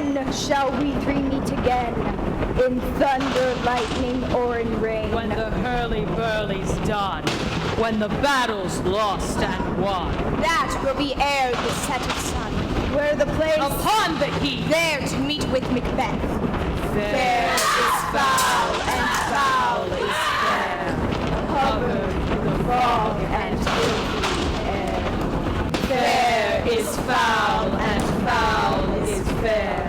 When shall we three meet again? In thunder, lightning, or in rain? When the hurly-burly's done. When the battle's lost and won. That will be ere the set of sun. Where the place? Upon the heath. There to meet with Macbeth. Fair is foul, and foul is fair. Covered with the fog and filthy air. Fair is foul, and foul is fair.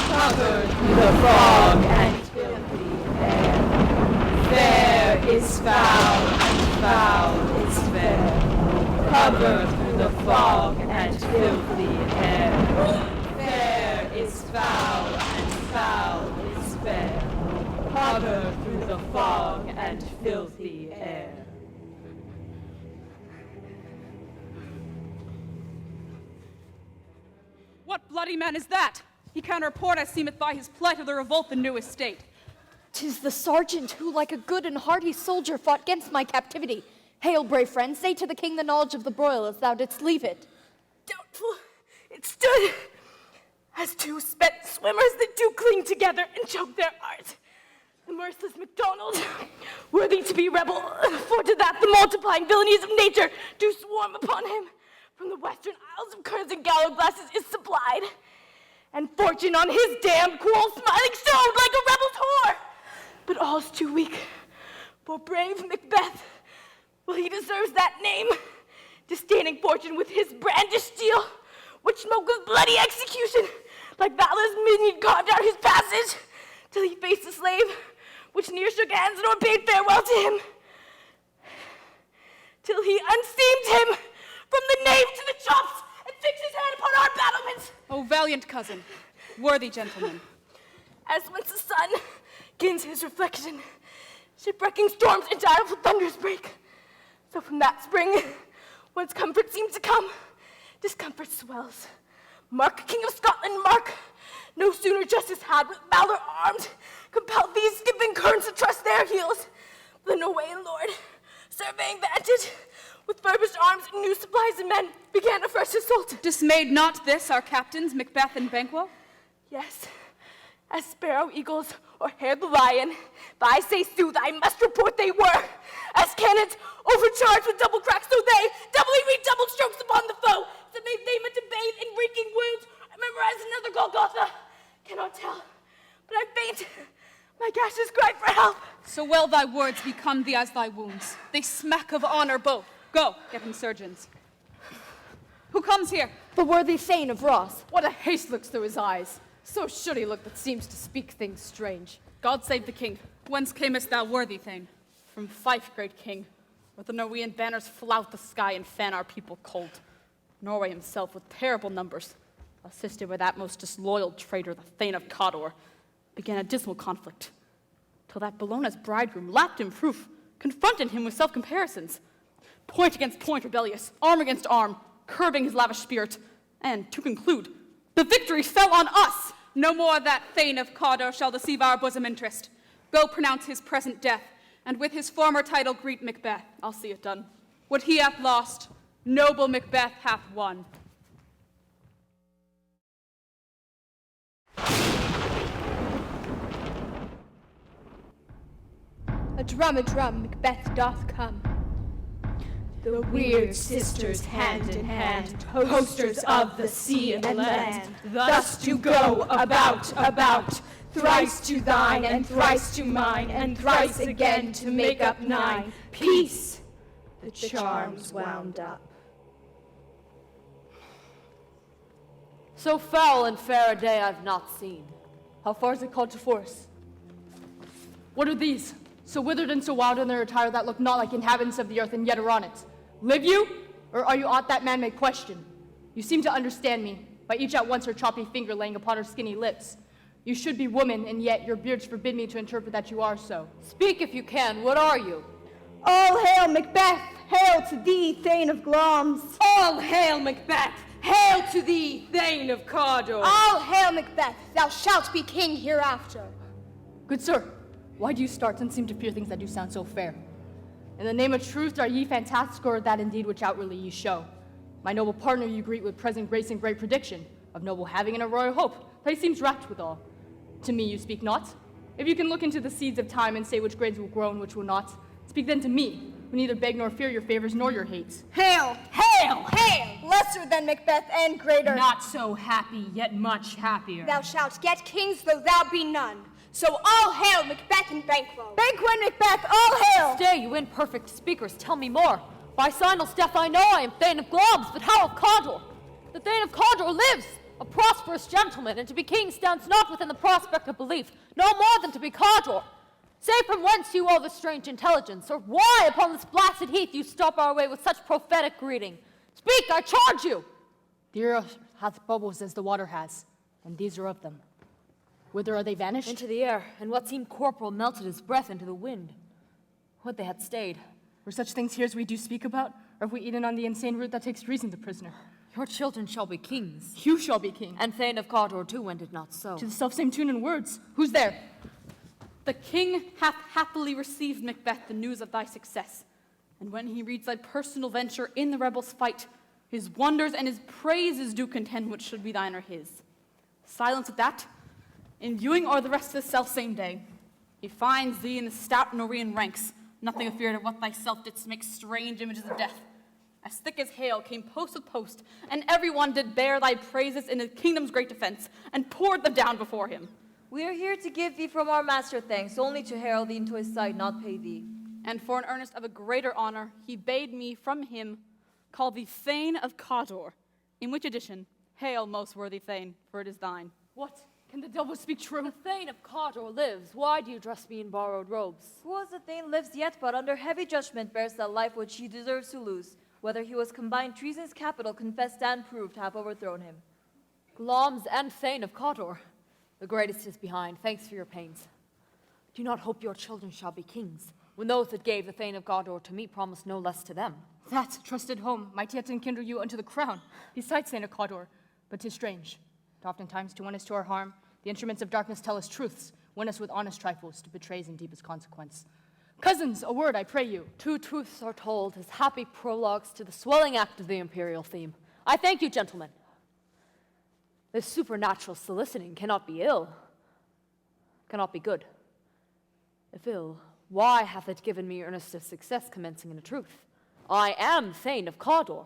Covered with the fog and filthy air. Fair is foul, and foul is fair. Covered through the fog and filthy air. Fair is foul, and foul is fair. Covered through the fog and filthy air. What bloody man is that? He can report, as seemeth by his plight, of the revolt the new estate. 'Tis the sergeant who, like a good and hearty soldier, fought against my captivity. Hail, brave friend, say to the king the knowledge of the broil as thou didst leave it. Doubtful it stood, as two spent swimmers that do cling together and choke their art. The merciless MacDonald, worthy to be rebel, for to that the multiplying villainies of nature do swarm upon him. From the western isles of curds and gallows glasses is supplied, and fortune on his damned quarrel smiling showed like a rebel's whore. But all's too weak for brave Macbeth. Well, he deserves that name, disdaining fortune with his brandished steel, which smoke with bloody execution, like valor's minion carved out his passage, till he faced the slave, which near shook hands nor bade farewell to him, till he unseamed him from the nave to the chops, and fixed his hand upon our battlements. O valiant cousin, worthy gentleman. As whence the sun gains his reflection, shipwrecking storms and direful thunders break. So from that spring, whence comfort seems to come, discomfort swells. Mark, King of Scotland, mark! No sooner justice had with valor armed, compelled these skipping currents to trust their heels, than away, Lord, surveying vantage, with furbished arms and new supplies and men, began a fresh assault. Dismayed not this our captains, Macbeth and Banquo? Yes, as sparrow eagles or hare the lion, if I say sooth, I must report they were. As cannons overcharged with double cracks, so they doubly redoubled strokes upon the foe. So they meant to bathe in reeking wounds, memorize another Golgotha. Cannot tell, but I faint. My gashes cry for help. So well thy words become thee as thy wounds. They smack of honor both. Go, get him surgeons. Who comes here? The worthy Thane of Ross. What a haste looks through his eyes. So should he look that seems to speak things strange. God save the king. Whence camest thou, worthy Thane? From Fife, great king, where the Norwegian banners flout the sky and fan our people cold. Norway himself, with terrible numbers, assisted by that most disloyal traitor, the Thane of Cawdor, began a dismal conflict, till that Bellona's bridegroom lapped in proof, confronted him with self-comparisons, point against point rebellious, arm against arm, curbing his lavish spirit, and, to conclude, the victory fell on us. No more that Thane of Cawdor shall deceive our bosom interest. Go pronounce his present death, and with his former title greet Macbeth. I'll see it done. What he hath lost, noble Macbeth hath won. A drum, Macbeth doth come. The weird sisters hand in hand, hosters of the sea and land, thus do go about, thrice to thine and thrice to mine, and thrice again to make up nine. Peace, the charms wound up. So foul and fair a day I've not seen. How far is it called to force? What are these? So withered and so wild in their attire that look not like inhabitants of the earth, and yet are on it. Live you, or are you aught that man may question? You seem to understand me, by each at once her choppy finger laying upon her skinny lips. You should be woman, and yet your beards forbid me to interpret that you are so. Speak if you can, what are you? All hail Macbeth, hail to thee, Thane of Glamis. All hail Macbeth! Hail to thee, Thane of Cawdor! All hail Macbeth, thou shalt be king hereafter. Good sir, why do you start and seem to fear things that do sound so fair? In the name of truth, are ye fantastic, or that indeed which outwardly ye show? My noble partner you greet with present grace and great prediction, of noble having and a royal hope, place seems racked with all. To me you speak not. If you can look into the seeds of time and say which grains will grow and which will not, speak then to me, who neither beg nor fear your favors nor your hates. Hail! Hail! Hail! Lesser than Macbeth and greater. Not so happy, yet much happier. Thou shalt get kings, though thou be none. So all hail Macbeth and Banquo. Banquo and Macbeth, all hail! Stay, you imperfect speakers, tell me more. By Sinel's death I know I am Thane of Globs, but how of Cawdor? The Thane of Cawdor lives, a prosperous gentleman, and to be king stands not within the prospect of belief, no more than to be Cawdor. Say from whence you all this strange intelligence, or why upon this blasted heath you stop our way with such prophetic greeting? Speak, I charge you! The earth hath bubbles as the water has, and these are of them. Whither are they vanished? Into the air, and what seemed corporal melted his breath into the wind. Would they had stayed. Were such things here as we do speak about, or have we eaten on the insane root that takes reason to prisoner? Your children shall be kings. You shall be king. And Thane of Cawdor too, went it not so. To the selfsame tune and words. Who's there? The king hath happily received, Macbeth, the news of thy success. And when he reads thy personal venture in the rebels' fight, his wonders and his praises do contend which should be thine or his. Silence at that, in viewing o'er the rest of the selfsame day, he finds thee in the stout Norrean ranks, nothing afeard of what thyself didst make strange images of death. As thick as hail came post with post, and every one did bear thy praises in the kingdom's great defense, and poured them down before him. We are here to give thee from our master thanks, only to herald thee into his sight, not pay thee. And for an earnest of a greater honor, he bade me from him call thee Thane of Cawdor, in which addition, hail, most worthy Thane, for it is thine. What? Can the devil speak true? The Thane of Cawdor lives. Why do you dress me in borrowed robes? Who as the Thane lives yet, but under heavy judgment bears that life which he deserves to lose, whether he was combined treason's capital confessed and proved have overthrown him. Gloms and Thane of Cawdor. The greatest is behind. Thanks for your pains. Do not hope your children shall be kings, when those that gave the Thane of Cawdor to me promised no less to them. That, trusted home, might yet enkindle you unto the crown, besides Thane of Cawdor. But 'tis strange. And oftentimes, to one is to our harm, the instruments of darkness tell us truths, win us with honest trifles to betrays in deepest consequence. Cousins, a word, I pray you. 2 truths are told as happy prologues to the swelling act of the imperial theme. I thank you, gentlemen. This supernatural soliciting cannot be ill, cannot be good. If ill, why hath it given me earnest of success commencing in a truth? I am Thane of Cawdor.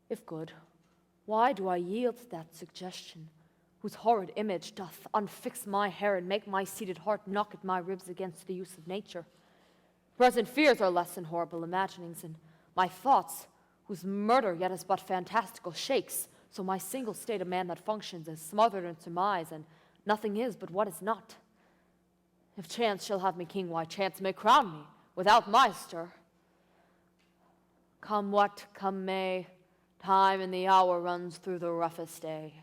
If good, why do I yield to that suggestion, whose horrid image doth unfix my hair and make my seated heart knock at my ribs against the use of nature? Present fears are less than horrible imaginings, and my thoughts, whose murder yet is but fantastical, shakes, so my single state a man that functions is smothered in surmise, and nothing is but what is not. If chance shall have me king, why chance may crown me, without my stir. Come what come may, time and the hour runs through the roughest day.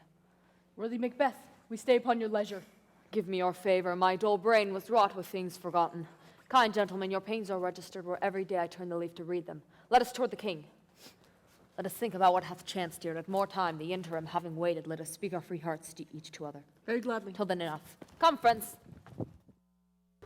Worthy Macbeth, we stay upon your leisure. Give me your favor, my dull brain was wrought with things forgotten. Kind gentlemen, your pains are registered where every day I turn the leaf to read them. Let us toward the king. Let us think about what hath chanced here, and at more time, the interim having waited, let us speak our free hearts to each to other. Very gladly. Till then enough. Come, friends.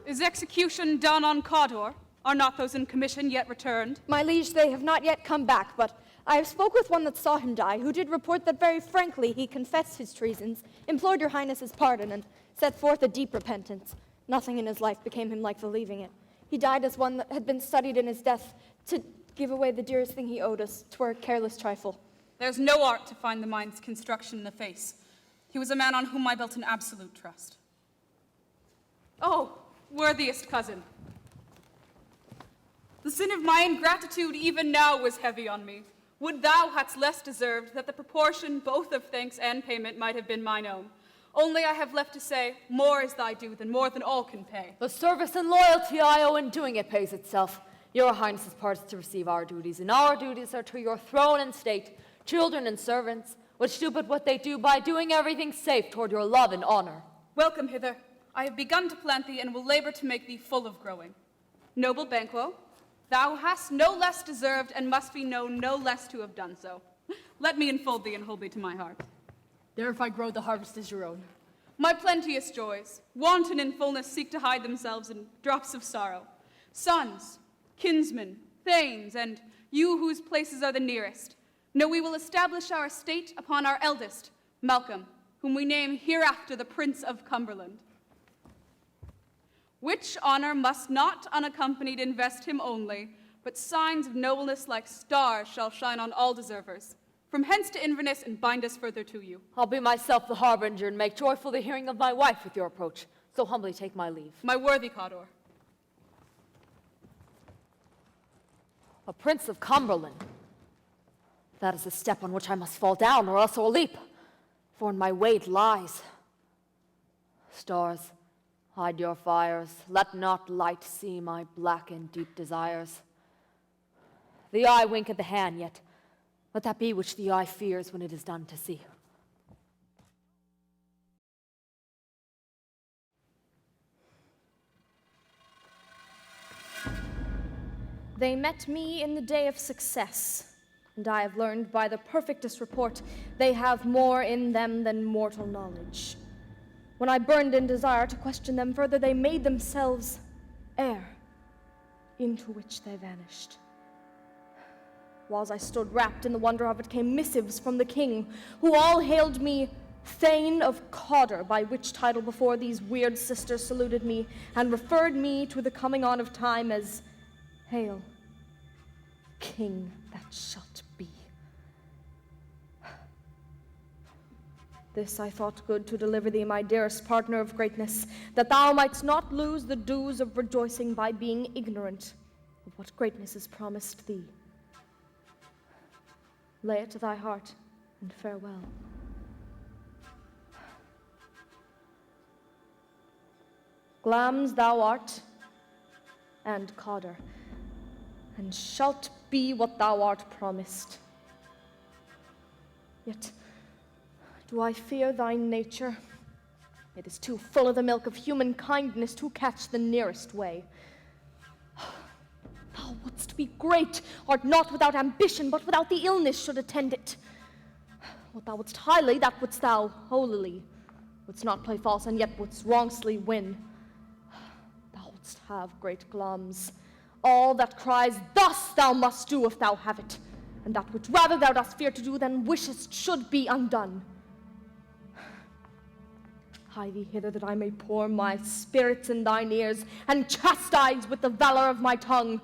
Is execution done on Cawdor? Are not those in commission yet returned? My liege, they have not yet come back, but I have spoke with one that saw him die, who did report that very frankly he confessed his treasons, implored your highness's pardon, and set forth a deep repentance. Nothing in his life became him like believing it. He died as one that had been studied in his death to give away the dearest thing he owed us. 'Twere a careless trifle. There's no art to find the mind's construction in the face. He was a man on whom I built an absolute trust. Oh, worthiest cousin. The sin of my ingratitude even now was heavy on me. Would thou hadst less deserved that the proportion both of thanks and payment might have been mine own. Only I have left to say, more is thy due than more than all can pay. The service and loyalty I owe in doing it pays itself. Your highness's part is to receive our duties, and our duties are to your throne and state, children and servants, which do but what they do by doing everything safe toward your love and honor. Welcome hither. I have begun to plant thee and will labor to make thee full of growing. Noble Banquo, thou hast no less deserved and must be known no less to have done so. Let me enfold thee and hold thee to my heart. There if I grow, the harvest is your own. My plenteous joys, wanton in fullness, seek to hide themselves in drops of sorrow. Sons, kinsmen, thanes, and you whose places are the nearest, know we will establish our estate upon our eldest, Malcolm, whom we name hereafter the Prince of Cumberland. Which honor must not unaccompanied invest him only, but signs of nobleness like stars shall shine on all deservers. From hence to Inverness, and bind us further to you. I'll be myself the harbinger, and make joyful the hearing of my wife with your approach. So humbly take my leave. My worthy Cawdor. A Prince of Cumberland. That is a step on which I must fall down, or else I'll leap. For in my way it lies. Stars, hide your fires. Let not light see my black and deep desires. The eye winketh the hand, yet let that be which the eye fears when it is done to see. They met me in the day of success, and I have learned by the perfectest report they have more in them than mortal knowledge. When I burned in desire to question them further, they made themselves air, into which they vanished. Whiles I stood wrapped in the wonder of it, came missives from the king, who all hailed me Thane of Cawdor, by which title before these weird sisters saluted me, and referred me to the coming on of time as Hail, King that shalt be. This I thought good to deliver thee, my dearest partner of greatness, that thou mightst not lose the dues of rejoicing by being ignorant of what greatness is promised thee. Lay it to thy heart, and farewell. Glamis thou art, and Cawdor, and shalt be what thou art promised. Yet do I fear thy nature. It is too full of the milk of human kindness to catch the nearest way. Thou wouldst be great, art not without ambition, but without the illness should attend it. What thou wouldst highly, that wouldst thou holily. Wouldst not play false, and yet wouldst wrongfully win. Thou wouldst have great Glamis. All that cries, thus thou must do if thou have it, and that which rather thou dost fear to do than wishest should be undone. Hie thee hither that I may pour my spirits in thine ears, and chastise with the valor of my tongue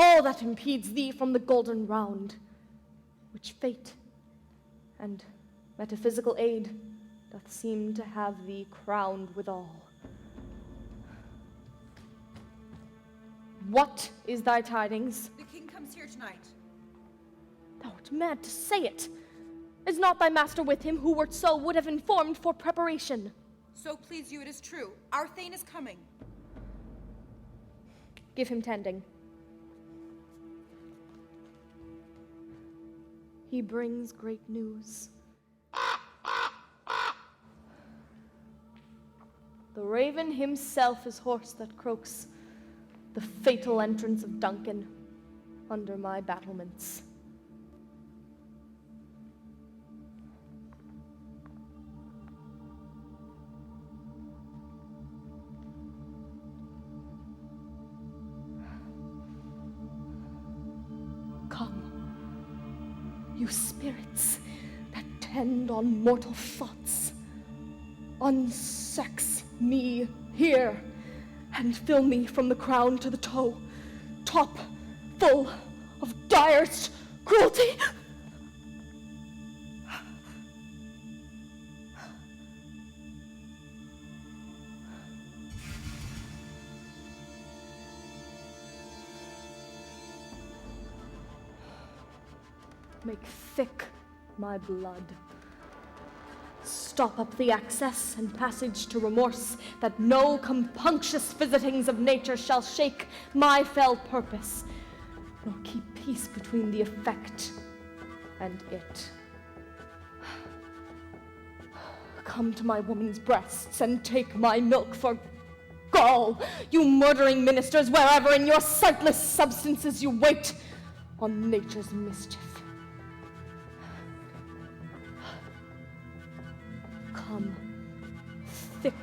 all that impedes thee from the golden round, which fate and metaphysical aid doth seem to have thee crowned withal. What is thy tidings? The king comes here tonight. Thou art mad to say it. Is not thy master with him, who wert so would have informed for preparation? So please you, it is true. Our Thane is coming. Give him tending. He brings great news. The raven himself is hoarse that croaks the fatal entrance of Duncan under my battlements. Come, you spirits that tend on mortal thoughts, unsex me here, and fill me from the crown to the toe, top full of direst cruelty. Make thick my blood. Stop up the access and passage to remorse, that no compunctious visitings of nature shall shake my fell purpose, nor keep peace between the effect and it. Come to my woman's breasts and take my milk for gall, you murdering ministers, wherever in your sightless substances you wait on nature's mischief. Come, thick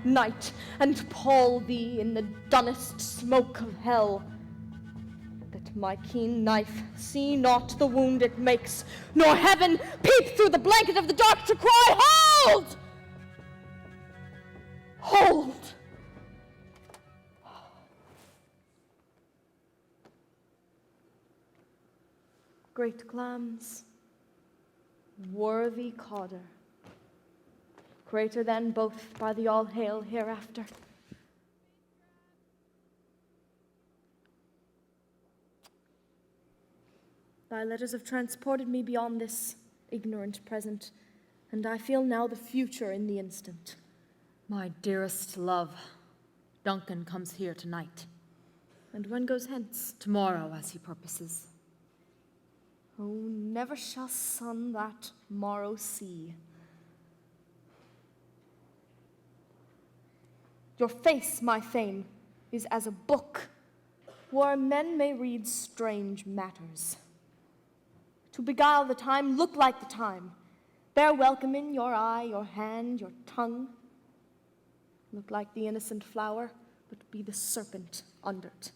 night, and pall thee in the dunnest smoke of hell, that my keen knife see not the wound it makes, nor heaven peep through the blanket of the dark to cry, Ho! Hold! Hold! Great clams, worthy codder, greater than both by the all-hail hereafter. Thy letters have transported me beyond this ignorant present, and I feel now the future in the instant. My dearest love, Duncan comes here tonight. And when goes hence? Tomorrow, as he purposes. Oh, never shall sun that morrow see. Your face, my fame, is as a book, where men may read strange matters. To beguile the time, look like the time. Bear welcome in your eye, your hand, your tongue. Look like the innocent flower, but be the serpent under't.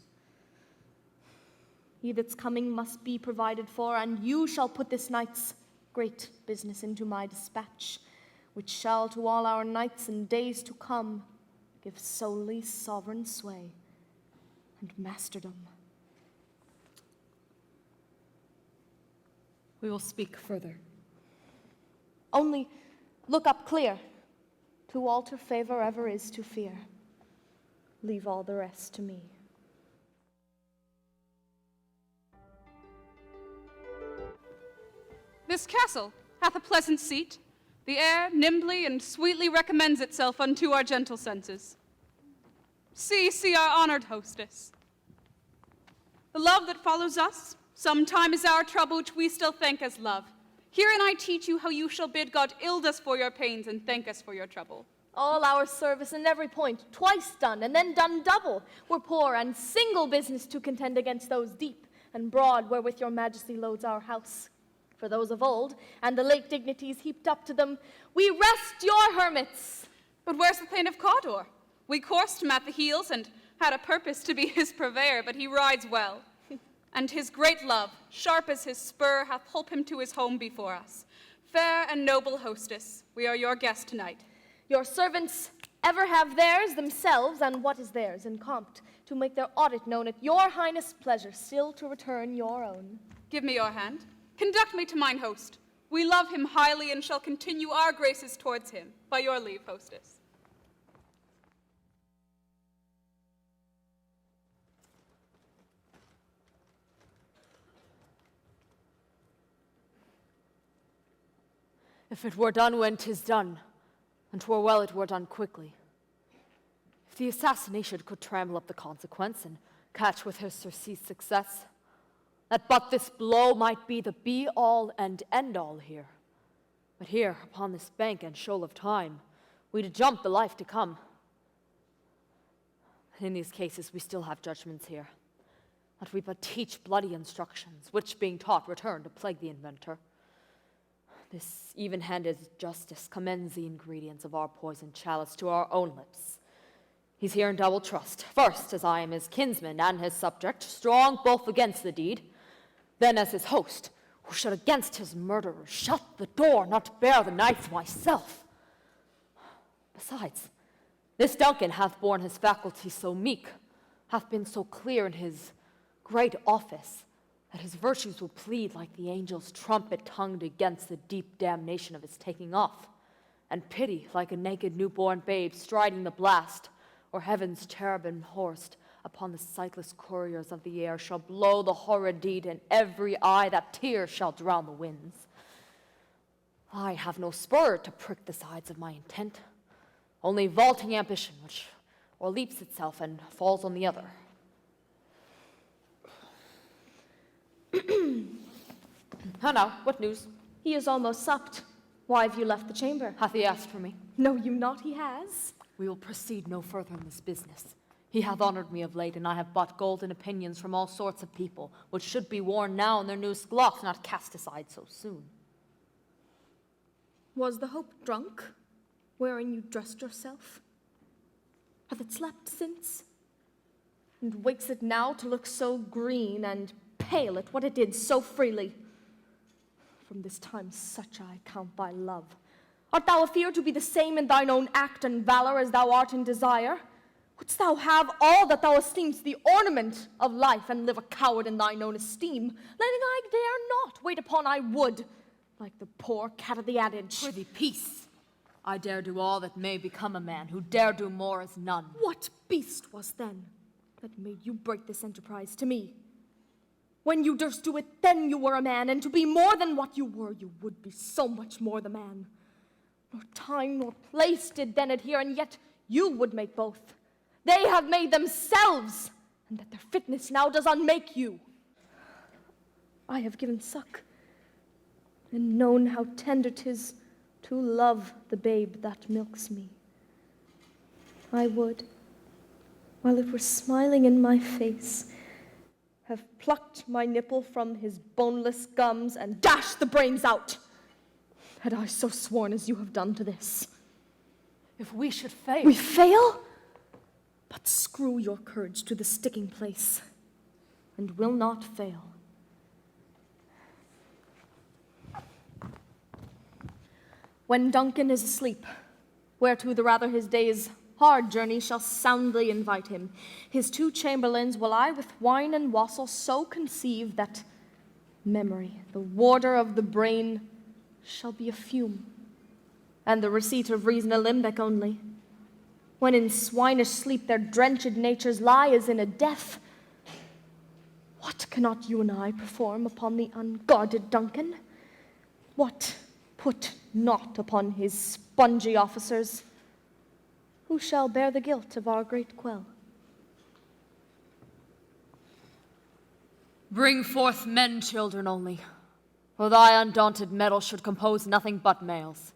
He that's coming must be provided for, and you shall put this night's great business into my dispatch, which shall to all our nights and days to come give solely sovereign sway and masterdom. We will speak further. Only look up clear. To alter favor ever is to fear. Leave all the rest to me. This castle hath a pleasant seat. The air nimbly and sweetly recommends itself unto our gentle senses. See our honored hostess. The love that follows us, sometime is our trouble which we still thank as love. Herein I teach you how you shall bid God ild us for your pains and thank us for your trouble. All our service in every point, twice done, and then done double, were poor and single business to contend against those deep and broad wherewith your majesty loads our house. For those of old, and the late dignities heaped up to them, we rest your hermits. But where's the Thane of Cawdor? We coursed him at the heels, and had a purpose to be his purveyor, but he rides well. And his great love, sharp as his spur, hath holp him to his home before us. Fair and noble hostess, we are your guest tonight. Your servants ever have theirs themselves, and what is theirs in compt, to make their audit known at your highness' pleasure, still to return your own. Give me your hand. Conduct me to mine host. We love him highly, and shall continue our graces towards him. By your leave, hostess. If it were done when 'tis done, and 'twere well it were done quickly. If the assassination could trample up the consequence and catch with his surceased success, that but this blow might be the be-all and end-all here. But here, upon this bank and shoal of time, we'd jump the life to come. And in these cases we still have judgments here, that we but teach bloody instructions, which being taught return to plague the inventor. This even-handed justice commends the ingredients of our poisoned chalice to our own lips. He's here in double trust. First, as I am his kinsman and his subject, strong both against the deed. Then as his host, who should against his murderer shut the door, not bear the knife myself. Besides, this Duncan hath borne his faculty so meek, hath been so clear in his great office, that his virtues will plead like the angel's trumpet tongued against the deep damnation of his taking off, and pity like a naked newborn babe striding the blast, or heaven's cherubim horsed upon the sightless couriers of the air shall blow the horrid deed in every eye, that tears shall drown the winds. I have no spur to prick the sides of my intent, only vaulting ambition which o'erleaps itself and falls on the other. How now, what news? He is almost supped. Why have you left the chamber? Hath he asked for me? Know you not he has? We will proceed no further in this business. He hath honored me of late, and I have bought golden opinions from all sorts of people, which should be worn now in their newest gloss, not cast aside so soon. Was the hope drunk, wherein you dressed yourself? Hath it slept since? And wakes it now to look so green and pale at what it did so freely? From this time such I count thy love, Art thou afeard to be the same in thine own act and valor as thou art in desire? Wouldst thou have all that thou esteem'st the ornament of life, and live a coward in thine own esteem, letting I dare not wait upon I would, like the poor cat of the adage? Prithee, peace. I dare do all that may become a man, who dare do more as none. What beast was then that made you break this enterprise to me? When you durst do it, then you were a man, and to be more than what you were, you would be so much more the man. Nor time nor place did then adhere, and yet you would make both. They have made themselves, and that their fitness now does unmake you. I have given suck, and known how tender 'tis to love the babe that milks me. I would, while it were smiling in my face, have plucked my nipple from his boneless gums and dashed the brains out, had I so sworn as you have done to this. If we should fail... We fail? But screw your courage to the sticking place, and will not fail. When Duncan is asleep, whereto the rather his day's hard journey shall soundly invite him, his 2 chamberlains will I with wine and wassail so conceive that memory, the warder of the brain, shall be a fume, and the receipt of reason a limbeck only. When in swinish sleep their drenched natures lie as in a death, what cannot you and I perform upon the unguarded Duncan? What put not upon his spongy officers? Who shall bear the guilt of our great quell? Bring forth men, children only, for thy undaunted mettle should compose nothing but males.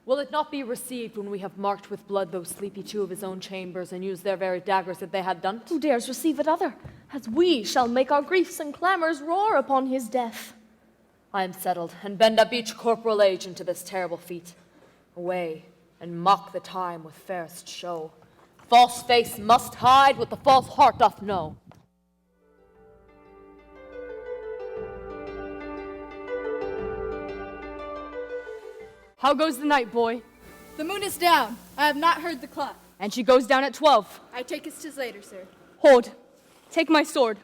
Will it not be received when we have marked with blood those sleepy 2 of his own chambers, and used their very daggers that they had done? Who dares receive it other, as we shall make our griefs and clamors roar upon his death? I am settled, and bend up each corporal age into this terrible feat. Away, and mock the time with fairest show. False face must hide what the false heart doth know. How goes the night, boy? The moon is down. I have not heard the clock. And she goes down at 12. I take us 'tis later, sir. Hold. Take my sword.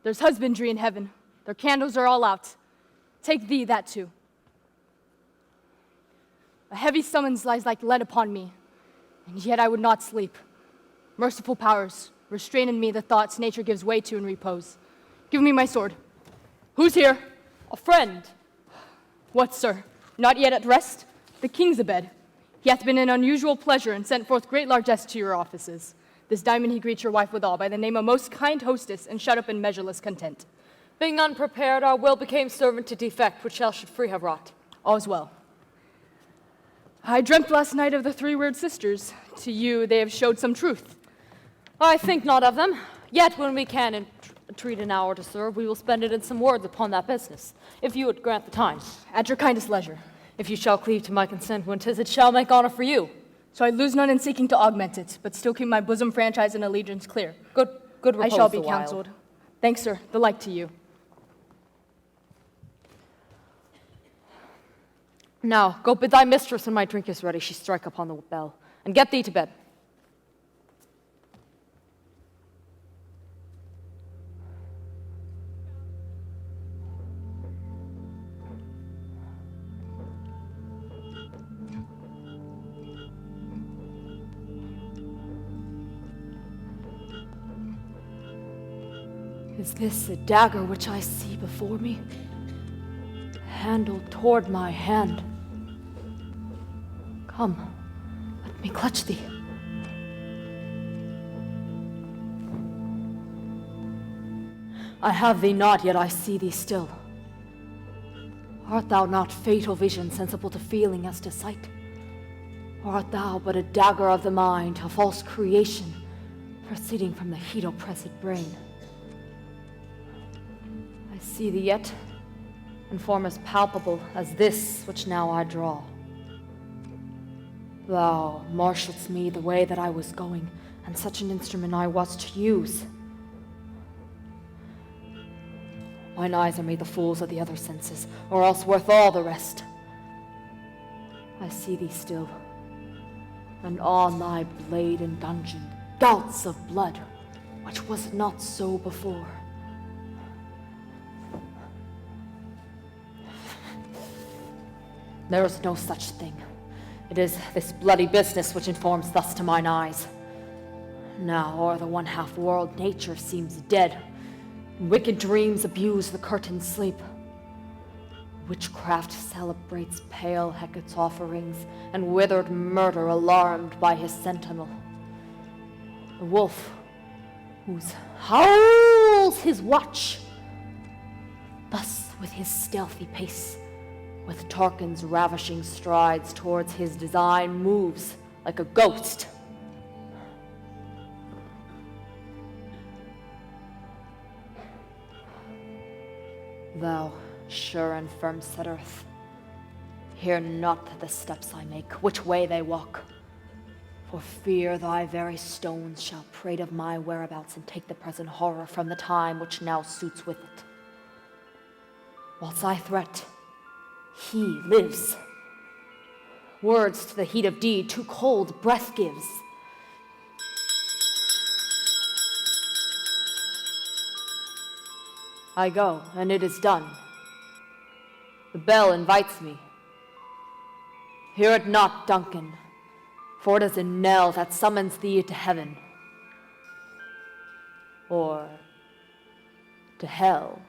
There's husbandry in heaven. Their candles are all out. Take thee that too. A heavy summons lies like lead upon me, and yet I would not sleep. Merciful powers, restrain in me the thoughts nature gives way to in repose. Give me my sword. Who's here? A friend. What, sir? Not yet at rest? The king's abed. He hath been an unusual pleasure, and sent forth great largesse to your offices. This diamond he greets your wife withal, by the name of most kind hostess, and shut up in measureless content. Being unprepared, our will became servant to defect, which else should free have wrought. All's well. I dreamt last night of the 3 weird sisters. To you they have showed some truth. I think not of them. Yet when we can entreat an hour to serve, we will spend it in some words upon that business, if you would grant the time. At your kindest leisure. If you shall cleave to my consent when 'tis it shall make honor for you. So I lose none in seeking to augment it, but still keep my bosom franchise and allegiance clear. Good repose I shall be a while. counseled. Thanks, sir. The like to you. Now, go bid thy mistress when my drink is ready, she strike upon the bell, and get thee to bed. Is this the dagger which I see before me? Handled toward my hand. Come, let me clutch thee. I have thee not, yet I see thee still. Art thou not fatal vision, sensible to feeling as to sight? Or art thou but a dagger of the mind, a false creation, proceeding from the heat-oppressed brain? I see thee yet, in form as palpable as this which now I draw. Thou marshalledst me the way that I was going, and such an instrument I was to use. Mine eyes are made the fools of the other senses, or else worth all the rest. I see thee still, and on thy blade and dungeon gouts of blood, which was not so before. There is no such thing. It is this bloody business which informs thus to mine eyes. Now o'er the one-half world nature seems dead, and wicked dreams abuse the curtained sleep. Witchcraft celebrates pale Hecate's offerings, and withered murder alarmed by his sentinel. The wolf, whose howls his watch, thus with his stealthy pace, with Tarquin's ravishing strides towards his design, moves like a ghost. Thou, sure and firm set earth, hear not the steps I make, which way they walk, for fear thy very stones shall prate of my whereabouts and take the present horror from the time which now suits with it. Whilst I threat, he lives. Words to the heat of deed too cold breath gives. I go, and it is done. The bell invites me. Hear it not, Duncan, for it is a knell that summons thee to heaven. Or to hell.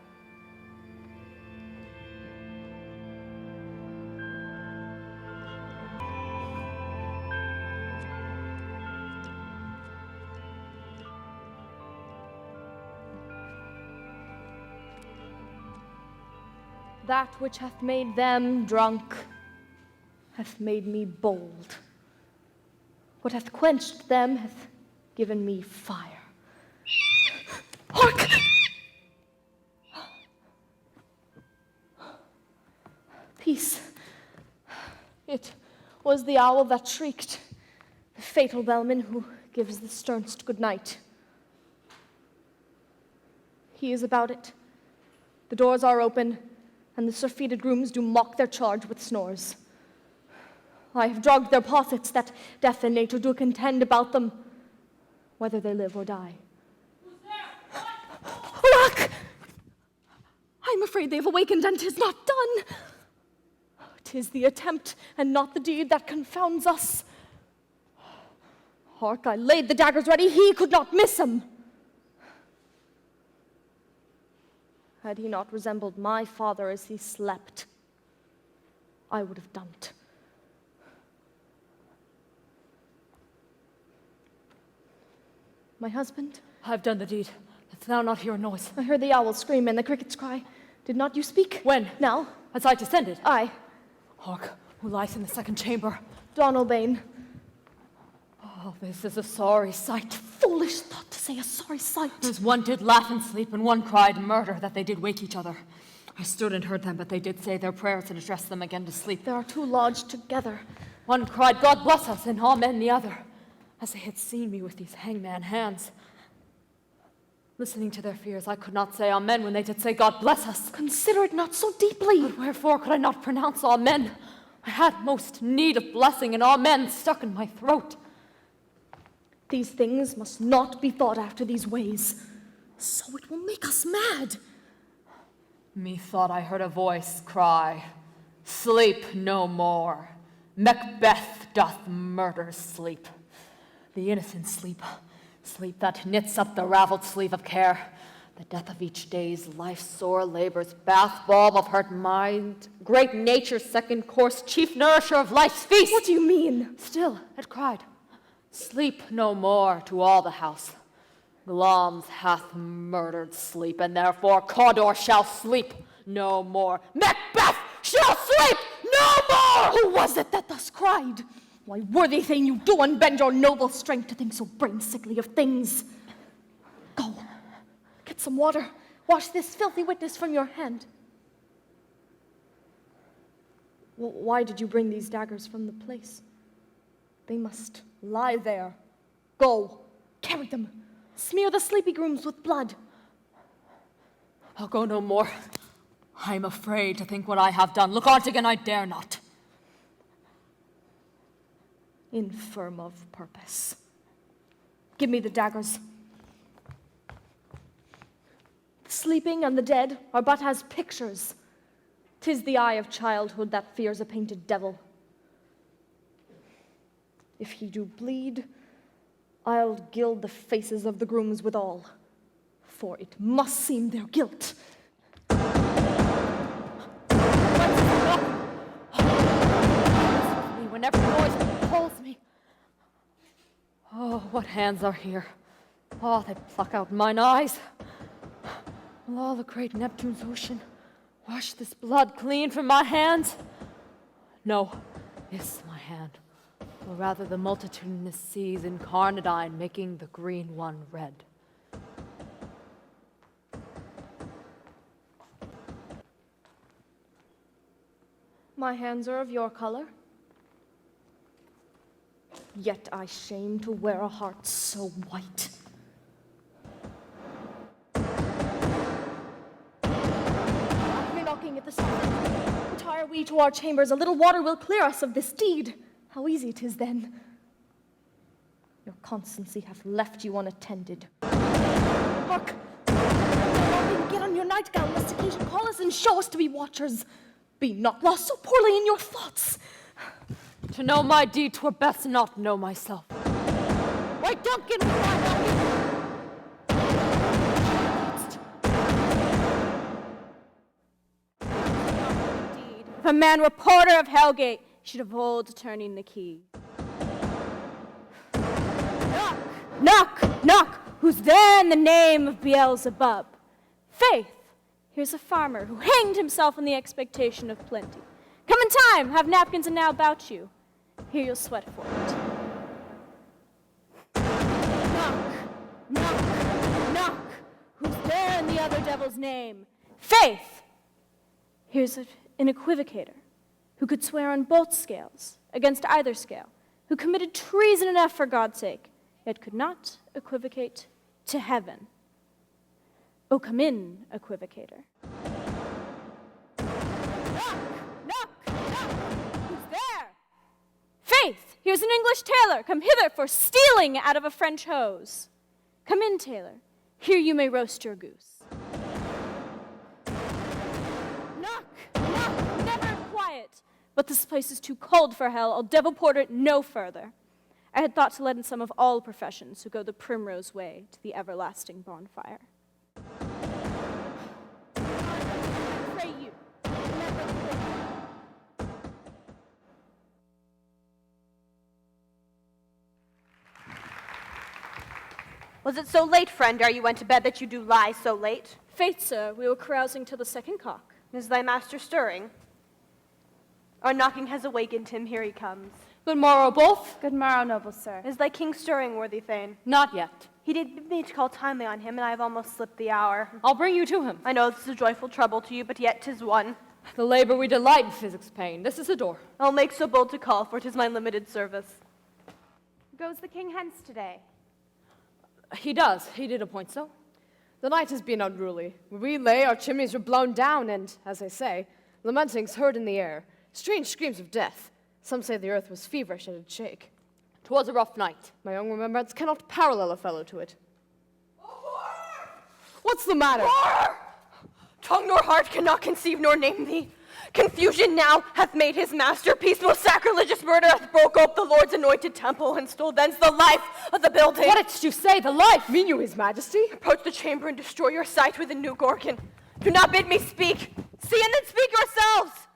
That which hath made them drunk hath made me bold. What hath quenched them hath given me fire. Hark! Peace. It was the owl that shrieked, the fatal bellman who gives the sternest good night. He is about it. The doors are open, and the surfeited grooms do mock their charge with snores. I have drugged their possets that death and nature do contend about them, whether they live or die. Who's there? Alack! I'm afraid they have awakened, and 'tis not done. 'Tis the attempt, and not the deed, that confounds us. Hark, I laid the daggers ready, he could not miss 'em. Had he not resembled my father as he slept, I would have done it. My husband? I've done the deed. Didst thou not hear a noise? I heard the owl scream and the crickets cry. Did not you speak? When? Now. As I descended? Aye. Hark, who lies in the second chamber? Donal Bane. Oh, this is a sorry sight. Foolish thought to say a sorry sight. As one did laugh in sleep, and one cried murder, that they did wake each other. I stood and heard them, but they did say their prayers and address them again to sleep. There are two lodged together. One cried, God bless us, and amen the other, as they had seen me with these hangman hands. Listening to their fears, I could not say amen when they did say, God bless us. Consider it not so deeply. But wherefore could I not pronounce amen? I had most need of blessing, and amen stuck in my throat. These things must not be thought after these ways, so it will make us mad. Methought I heard a voice cry, sleep no more. Macbeth doth murder sleep. The innocent sleep, sleep that knits up the raveled sleeve of care. The death of each day's life's sore labors, bath balm of heart mind, great nature's second course, chief nourisher of life's feast. What do you mean? Still, it cried, sleep no more to all the house. Glamis hath murdered sleep, and therefore Cawdor shall sleep no more. Macbeth shall sleep no more! Who was it that thus cried? Why, worthy thing, you do unbend your noble strength to think so brain-sickly of things. Go, get some water. Wash this filthy witness from your hand. Why did you bring these daggers from the place? They must lie there. Go, carry them. Smear the sleepy grooms with blood. I'll go no more. I am afraid to think what I have done. Look on't again, I dare not. Infirm of purpose. Give me the daggers. The sleeping and the dead are but as pictures. 'Tis the eye of childhood that fears a painted devil. If he do bleed, I'll gild the faces of the grooms withal, for it must seem their guilt. Whenever noise pulls me. Oh, what hands are here. Oh, they pluck out mine eyes. Will all the great Neptune's ocean wash this blood clean from my hands? No, this my hand, or rather the multitudinous seas incarnadine making the green one red. My hands are of your color. Yet I shame to wear a heart so white. I hear knocking at the sun. Retire we to our chambers. A little water will clear us of this deed. How easy 'tis then. Your constancy hath left you unattended. Hark! Get on your nightgown, lest occasion call us and show us to be watchers. Be not lost so poorly in your thoughts. To know my deed, 'twere best not know myself. Why, Duncan, with my Indeed, if a man were porter of Hellgate, he should avoid turning the key. Knock, knock, knock! Who's there in the name of Beelzebub? Faith, here's a farmer who hanged himself in the expectation of plenty. Come in time, have napkins and now about you. Here you'll sweat for it. Knock, knock, knock. Who's there in the other devil's name? Faith! Here's an equivocator who could swear on both scales, against either scale, who committed treason enough for God's sake, yet could not equivocate to heaven. Oh, come in, equivocator. Faith, here's an English tailor, come hither for stealing out of a French hose. Come in, tailor, here you may roast your goose. Knock, knock, never quiet. But this place is too cold for hell, I'll devil porter it no further. I had thought to let in some of all professions who go the primrose way to the everlasting bonfire. Pray you, never quit. Was it so late, friend, ere you went to bed, that you do lie so late? Faith, sir, we were carousing till the second cock. Is thy master stirring? Our knocking has awakened him, here he comes. Good morrow, both. Good morrow, noble sir. Is thy king stirring, worthy Thane? Not yet. He did bid me to call timely on him, and I have almost slipped the hour. I'll bring you to him. I know this is a joyful trouble to you, but yet 'tis one. The labor we delight in physics pain. This is the door. I'll make so bold to call, for 'tis my limited service. Goes the king hence today? He does. He did appoint so. The night has been unruly. Where we lay, our chimneys were blown down, and, as they say, lamentings heard in the air. Strange screams of death. Some say the earth was feverish and did shake. 'Twas a rough night. My young remembrance cannot parallel a fellow to it. What's the matter? Horror! Tongue nor heart cannot conceive nor name thee. Confusion now hath made his masterpiece. Most sacrilegious murder hath broke up the Lord's anointed temple and stole thence the life of the building. What didst you say? The life? Mean you, his majesty? Approach the chamber and destroy your sight with a new Gorgon. Do not bid me speak. See and then speak yourselves.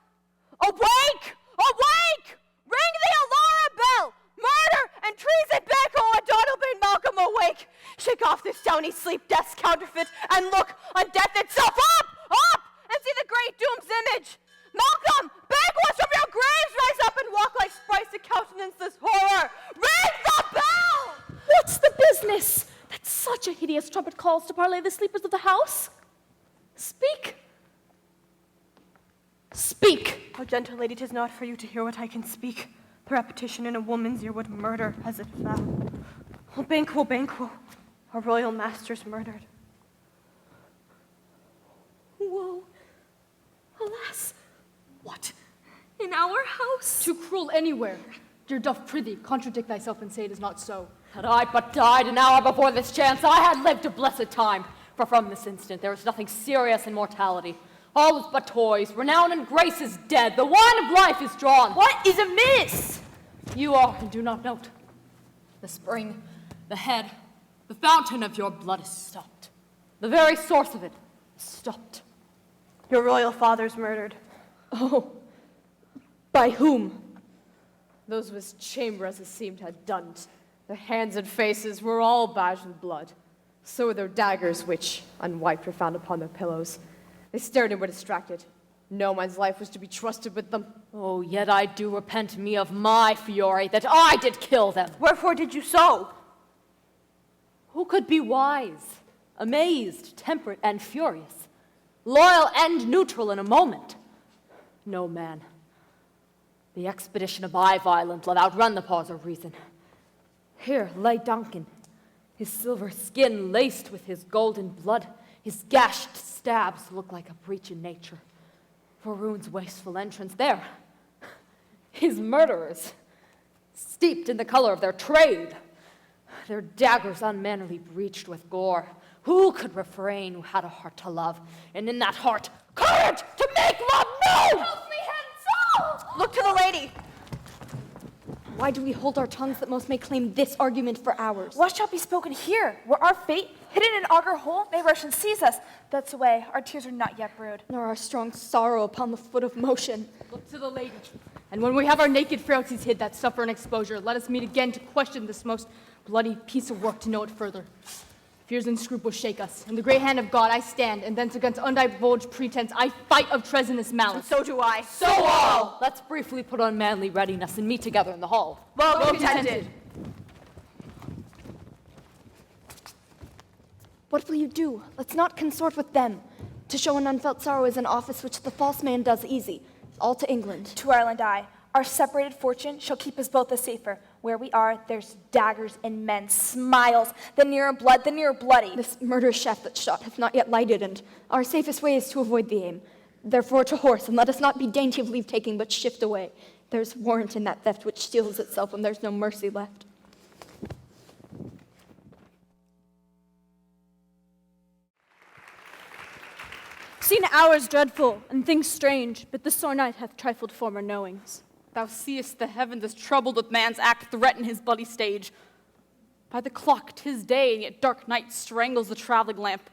Awake! Awake! Ring the alarm bell! Murder and treason, Becco, O'Donnell, Malcolm, awake! Shake off this downy sleep, death's counterfeit, and look on death itself. Up! Up! And see the great doom's image. Malcolm, Banquos from your graves, rise up and walk like sprites to countenance this horror. Ring the bell! What's the business that such a hideous trumpet calls to parley the sleepers of the house? Speak. Speak. Oh, gentle lady, 'tis not for you to hear what I can speak. The repetition in a woman's ear would murder as it fell. Oh, Banquo, Banquo, our royal master's murdered. house? Too cruel anywhere. Dear doth prithee, contradict thyself and say it is not so. Had I but died an hour before this chance, I had lived a blessed time. For from this instant there is nothing serious in mortality. All is but toys. Renown and grace is dead. The wine of life is drawn. What is amiss? You often do not note. The spring, the head, the fountain of your blood is stopped. The very source of it is stopped. Your royal father's murdered. Oh, by whom? Those of his chamber as it seemed had done't. Their hands and faces were all badged with blood. So were their daggers, which, unwiped, were found upon their pillows. They stared and were distracted. No man's life was to be trusted with them. Oh, yet I do repent me of my fury, that I did kill them. Wherefore did you so? Who could be wise, amazed, temperate, and furious, loyal and neutral in a moment? No man. The expedition of my violent love outrun the pause of reason. Here lay Duncan, his silver skin laced with his golden blood. His gashed stabs look like a breach in nature. For ruin's wasteful entrance there. His murderers, steeped in the color of their trade. Their daggers unmannerly breached with gore. Who could refrain who had a heart to love? And in that heart, courage to make love known! Help me, Hansel! Look to the lady. Why do we hold our tongues that most may claim this argument for ours? What shall be spoken here, where our fate, hidden in augur hole, may rush and seize us? That's the way, our tears are not yet brewed. Nor our strong sorrow upon the foot of motion. Look to the lady. And when we have our naked frailties hid that suffer an exposure, let us meet again to question this most bloody piece of work to know it further. Fears and scruples shake us. In the great hand of God I stand, and thence against undivulged pretense I fight of treasonous malice. And so do I. So all! Let's briefly put on manly readiness and meet together in the hall. Well contented. What will you do? Let's not consort with them. To show an unfelt sorrow is an office which the false man does easy. All to England. To Ireland I. Our separated fortune shall keep us both the safer. Where we are, there's daggers in men's smiles. The nearer blood, the nearer bloody. This murderous shaft that shot hath not yet lighted, and our safest way is to avoid the aim. Therefore to horse, and let us not be dainty of leave-taking, but shift away. There's warrant in that theft which steals itself when there's no mercy left. Seen hours dreadful, and things strange, but the sore night hath trifled former knowings. Thou seest the heavens as troubled with man's act threaten his bloody stage. By the clock 'tis day, and yet dark night strangles the traveling lamp.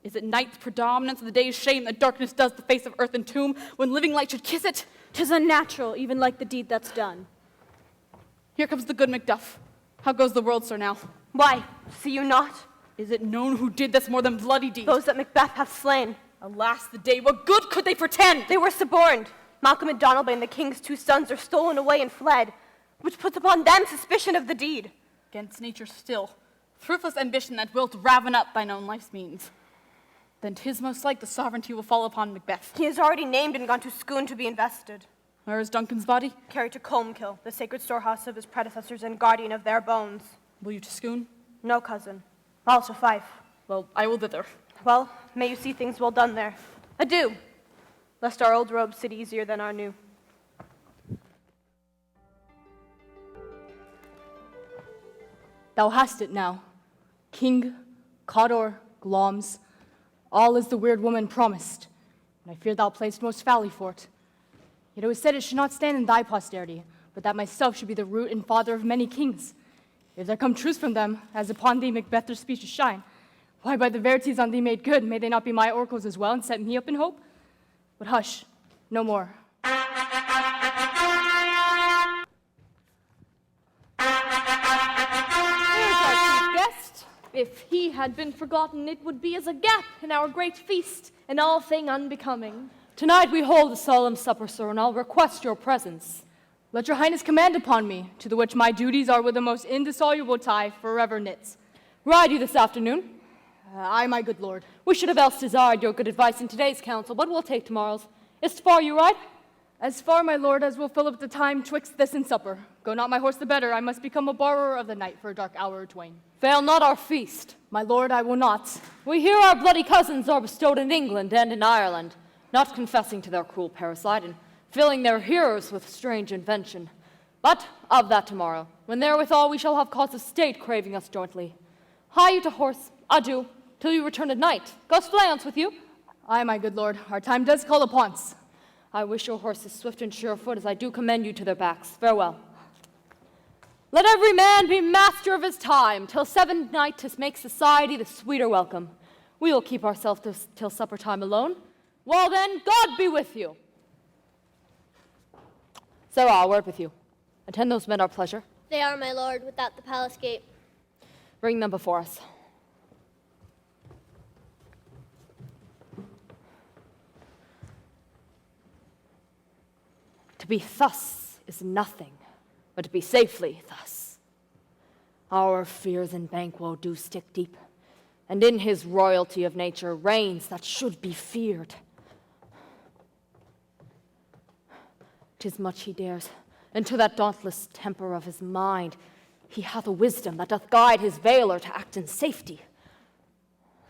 Is it night's predominance of the day's shame that darkness does the face of earth and tomb, when living light should kiss it? 'Tis unnatural, even like the deed that's done. Here comes the good Macduff. How goes the world, sir, now? Why, see you not? Is it known who did this more than bloody deed? Those that Macbeth hath slain. Alas the day, what good could they pretend? They were suborned. Malcolm and Donalbain, the king's 2 sons, are stolen away and fled, which puts upon them suspicion of the deed. Against nature still, thriftless ambition that wilt raven up thine own life's means. Then 'tis most like the sovereignty will fall upon Macbeth. He is already named and gone to Scone to be invested. Where is Duncan's body? Carried to Colmkill, the sacred storehouse of his predecessors and guardian of their bones. Will you to Scone? No, cousin. I'll to Fife. Well, I will thither. Well, may you see things well done there. Adieu, lest our old robes sit easier than our new. Thou hast it now. King, Cawdor, Glamis, all as the weird woman promised, and I fear thou playest most foully for it. Yet it was said it should not stand in thy posterity, but that myself should be the root and father of many kings. If there come truths from them, as upon thee Macbeth their speeches shine, why, by the verities on thee made good, may they not be my oracles as well, and set me up in hope? But hush, no more. Here's our chief guest. If he had been forgotten, it would be as a gap in our great feast, and all thing unbecoming. Tonight we hold a solemn supper, sir, and I'll request your presence. Let your highness command upon me, to the which my duties are with the most indissoluble tie forever knits. Ride you this afternoon? Aye, my good lord. We should have else desired your good advice in today's council, but we'll take tomorrow's. Is't far you ride? As far, my lord, as will fill up the time twixt this and supper. Go not my horse the better, I must become a borrower of the night for a dark hour or twain. Fail not our feast. My lord, I will not. We hear our bloody cousins are bestowed in England and in Ireland, not confessing to their cruel parricide, and filling their hearers with strange invention. But of that tomorrow, when therewithal we shall have cause of state craving us jointly. Hie you to horse, adieu, till you return at night. Goes Fleance with you? Aye, my good lord, our time does call upon's. I wish your horses swift and sure of foot, as I do commend you to their backs. Farewell. Let every man be master of his time, till 7 night to make society the sweeter welcome. We will keep ourselves till supper time alone. Well then, God be with you. Sarah, a word with you. Attend those men our pleasure. They are, my lord, without the palace gate. Bring them before us. To be thus is nothing, but to be safely thus. Our fears in Banquo do stick deep, and in his royalty of nature reigns that should be feared. 'Tis much he dares, and to that dauntless temper of his mind, he hath a wisdom that doth guide his valour to act in safety.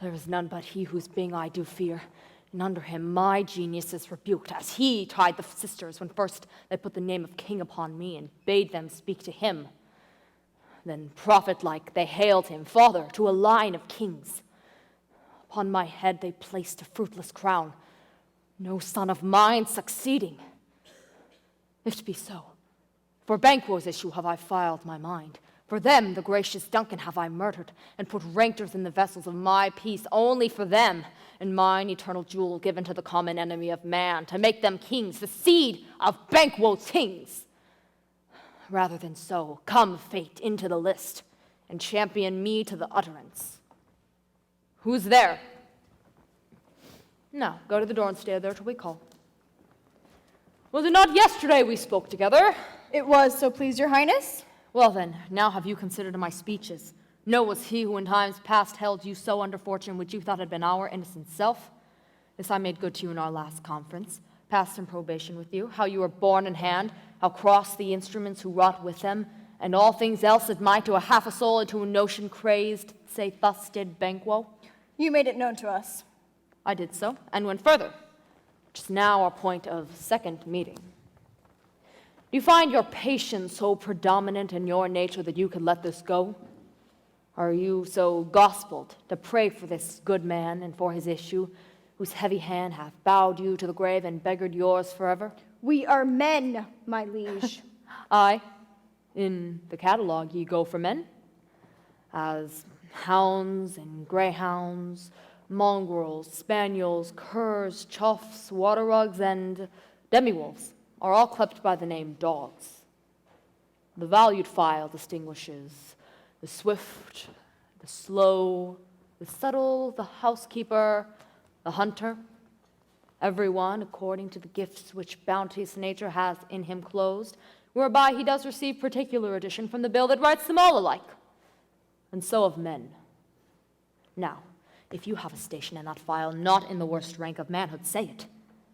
There is none but he whose being I do fear, and under him my genius is rebuked, as he tried the sisters when first they put the name of king upon me and bade them speak to him. Then, prophet-like, they hailed him father to a line of kings. Upon my head they placed a fruitless crown, no son of mine succeeding. If it be so, for Banquo's issue have I filed my mind. For them the gracious Duncan have I murdered, and put rancors in the vessels of my peace only for them, and mine eternal jewel given to the common enemy of man, to make them kings, the seed of Banquo's kings. Rather than so, come fate into the list, and champion me to the utterance. Who's there? Now, go to the door and stay there till we call. Was it not yesterday we spoke together? It was, so please your highness. Well then, now have you considered my speeches? No was he who in times past held you so under fortune which you thought had been our innocent self. This I made good to you in our last conference, passed in probation with you, how you were born in hand, how cross the instruments who wrought with them, and all things else that might to a half a soul and to a notion crazed, say thus did Banquo. You made it known to us. I did so, and went further, which is now our point of second meeting. Do you find your patience so predominant in your nature that you could let this go? Are you so gospeled to pray for this good man and for his issue, whose heavy hand hath bowed you to the grave and beggared yours forever? We are men, my liege. Aye, in the catalogue ye go for men, as hounds and greyhounds, mongrels, spaniels, curs, choughs, water rugs, and demi-wolves are all clept by the name dogs. The valued file distinguishes the swift, the slow, the subtle, the housekeeper, the hunter, every one according to the gifts which bounteous nature hath in him closed, whereby he does receive particular addition from the bill that writes them all alike. And so of men. Now, if you have a station in that file not in the worst rank of manhood, say it,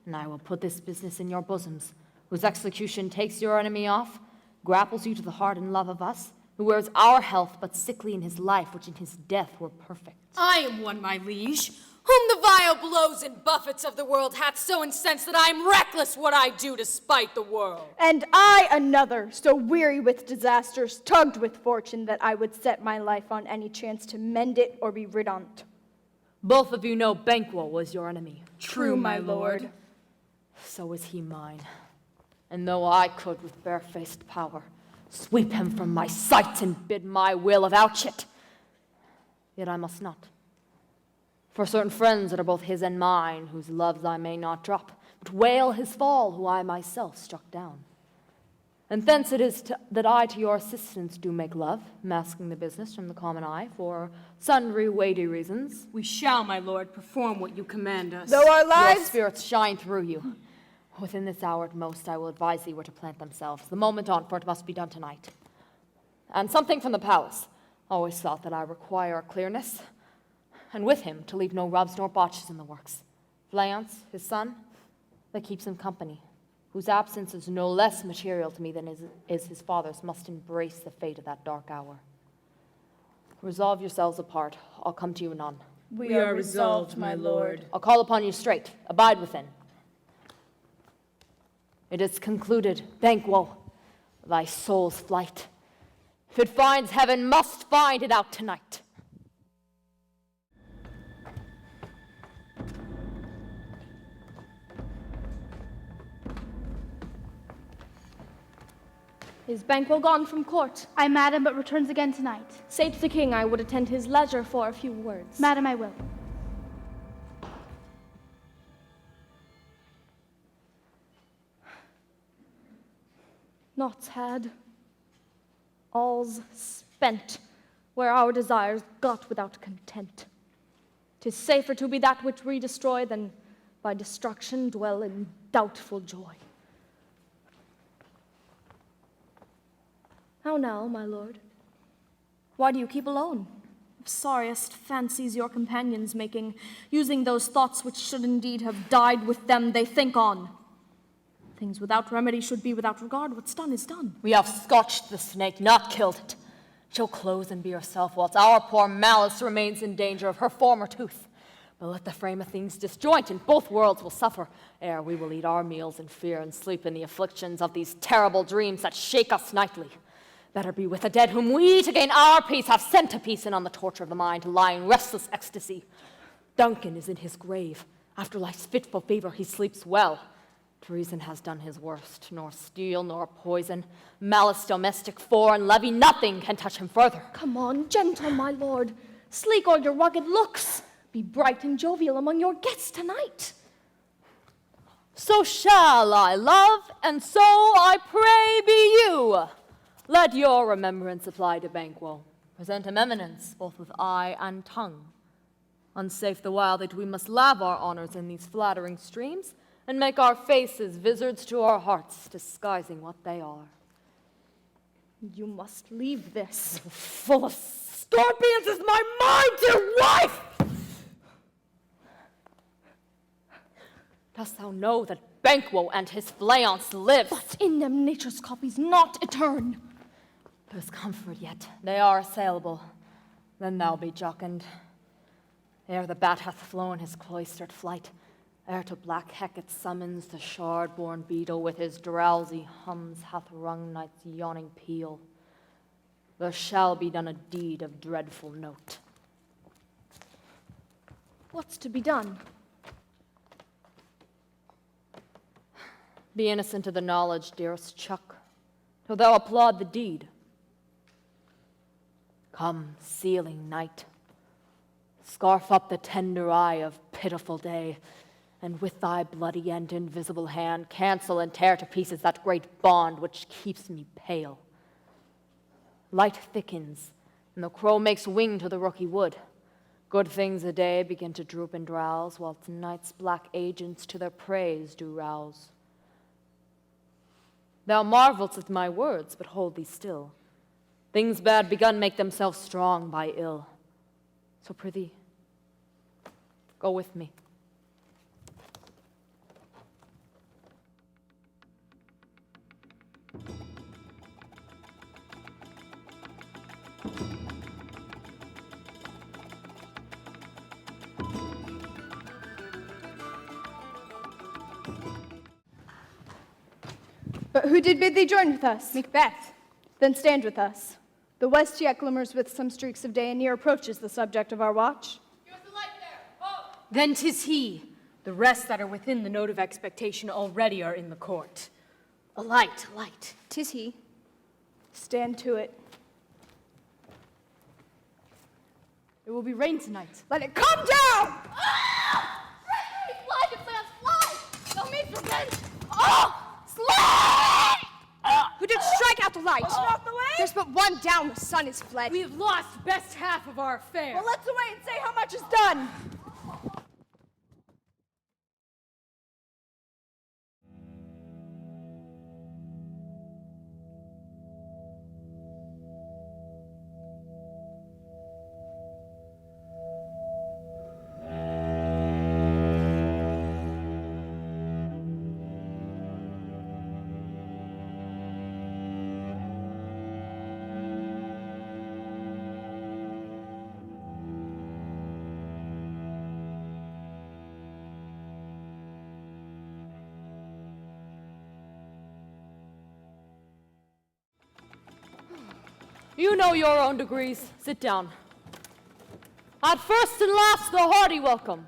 and I will put this business in your bosoms, whose execution takes your enemy off, grapples you to the heart and love of us, who wears our health but sickly in his life, which in his death were perfect. I am one, my liege, whom the vile blows and buffets of the world hath so incensed that I am reckless what I do to spite the world. And I another, so weary with disasters, tugged with fortune, that I would set my life on any chance to mend it or be rid on't. Both of you know Banquo was your enemy. True, my lord. So is he mine. And though I could with barefaced power sweep him from my sight and bid my will avouch it, yet I must not. For certain friends that are both his and mine, whose loves I may not drop, but wail his fall, who I myself struck down. And thence it is that I to your assistance do make love, masking the business from the common eye, for sundry weighty reasons. We shall, my lord, perform what you command us. Though our Your lives... spirits shine through you. Within this hour at most, I will advise thee where to plant themselves. The moment on, for it must be done tonight. And something from the palace. Always thought that I require clearness, and with him to leave no rubs nor botches in the works. Fleance, his son, that keeps him company, whose absence is no less material to me than is his father's, must embrace the fate of that dark hour. Resolve yourselves apart. I'll come to you anon. We are resolved, my lord. I'll call upon you straight. Abide within. It is concluded, Banquo, thy soul's flight. If it finds heaven, must find it out tonight. Is Banquo gone from court? Aye, madam, but returns again tonight. Say to the king I would attend his leisure for a few words. Madam, I will. Naught's had, all's spent, where our desires got without content. 'Tis safer to be that which we destroy than by destruction dwell in doubtful joy. How now, my lord? Why do you keep alone? If sorriest fancies your companions making, using those thoughts which should indeed have died with them they think on. Things without remedy should be without regard. What's done is done. We have scotched the snake, not killed it. She'll close and be herself, whilst our poor malice remains in danger of her former tooth. But let the frame of things disjoint, and both worlds will suffer, ere we will eat our meals in fear and sleep in the afflictions of these terrible dreams that shake us nightly. Better be with the dead whom we, to gain our peace, have sent to peace and on the torture of the mind to lie in restless ecstasy. Duncan is in his grave. After life's fitful fever, he sleeps well. Treason has done his worst, nor steel nor poison, malice domestic, foreign levy, nothing can touch him further. Come on, gentle, my lord. Sleek all your rugged looks. Be bright and jovial among your guests tonight. So shall I, love, and so I pray be you. Let your remembrance apply to Banquo. Present him eminence, both with eye and tongue. Unsafe the while that we must lave our honors in these flattering streams, and make our faces vizards to our hearts, disguising what they are. You must leave this. Full of scorpions is my mind, dear wife! Dost thou know that Banquo and his flayance live? But in them nature's copies not etern. There's comfort yet. They are assailable. Then thou be jocund. Ere the bat hath flown his cloistered flight, ere to black Hecate summons the shard-born beetle with his drowsy hums hath rung night's yawning peal, there shall be done a deed of dreadful note. What's to be done? Be innocent of the knowledge, dearest Chuck, till thou applaud the deed. Come, sealing night, scarf up the tender eye of pitiful day, and with thy bloody and invisible hand cancel and tear to pieces that great bond which keeps me pale. Light thickens, and the crow makes wing to the rooky wood. Good things a day begin to droop and drowse, whilst night's black agents to their praise do rouse. Thou marvelst at my words, but hold thee still. Things bad begun make themselves strong by ill. So prithee, go with me. But who did bid thee join with us? Macbeth. Then stand with us. The west yet glimmers with some streaks of day, and near approaches the subject of our watch. Then 'tis he. The rest that are within the note of expectation already are in the court. A light, a light. 'Tis he. Stand to it. It will be rain tonight. Let it come down! Fly, fly! Thou means revenge! Oh! Slay! Who did strike out the light? Out the way? There's but one down, the sun is fled. We have lost best half of our affair. Well, let's away and say how much is done. You know your own degrees. Sit down. At first and last, the hearty welcome.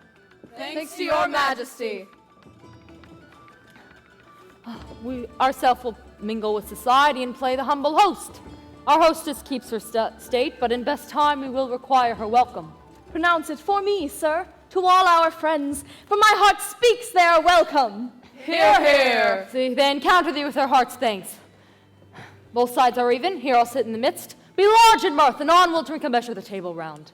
Thanks to your majesty. We ourselves will mingle with society and play the humble host. Our hostess keeps her state, but in best time we will require her welcome. Pronounce it for me, sir, to all our friends, for my heart speaks their welcome. Hear, hear. See, they encounter thee with their heart's thanks. Both sides are even, here I'll sit in the midst. Be large in mirth, and on we'll drink a measure the table round.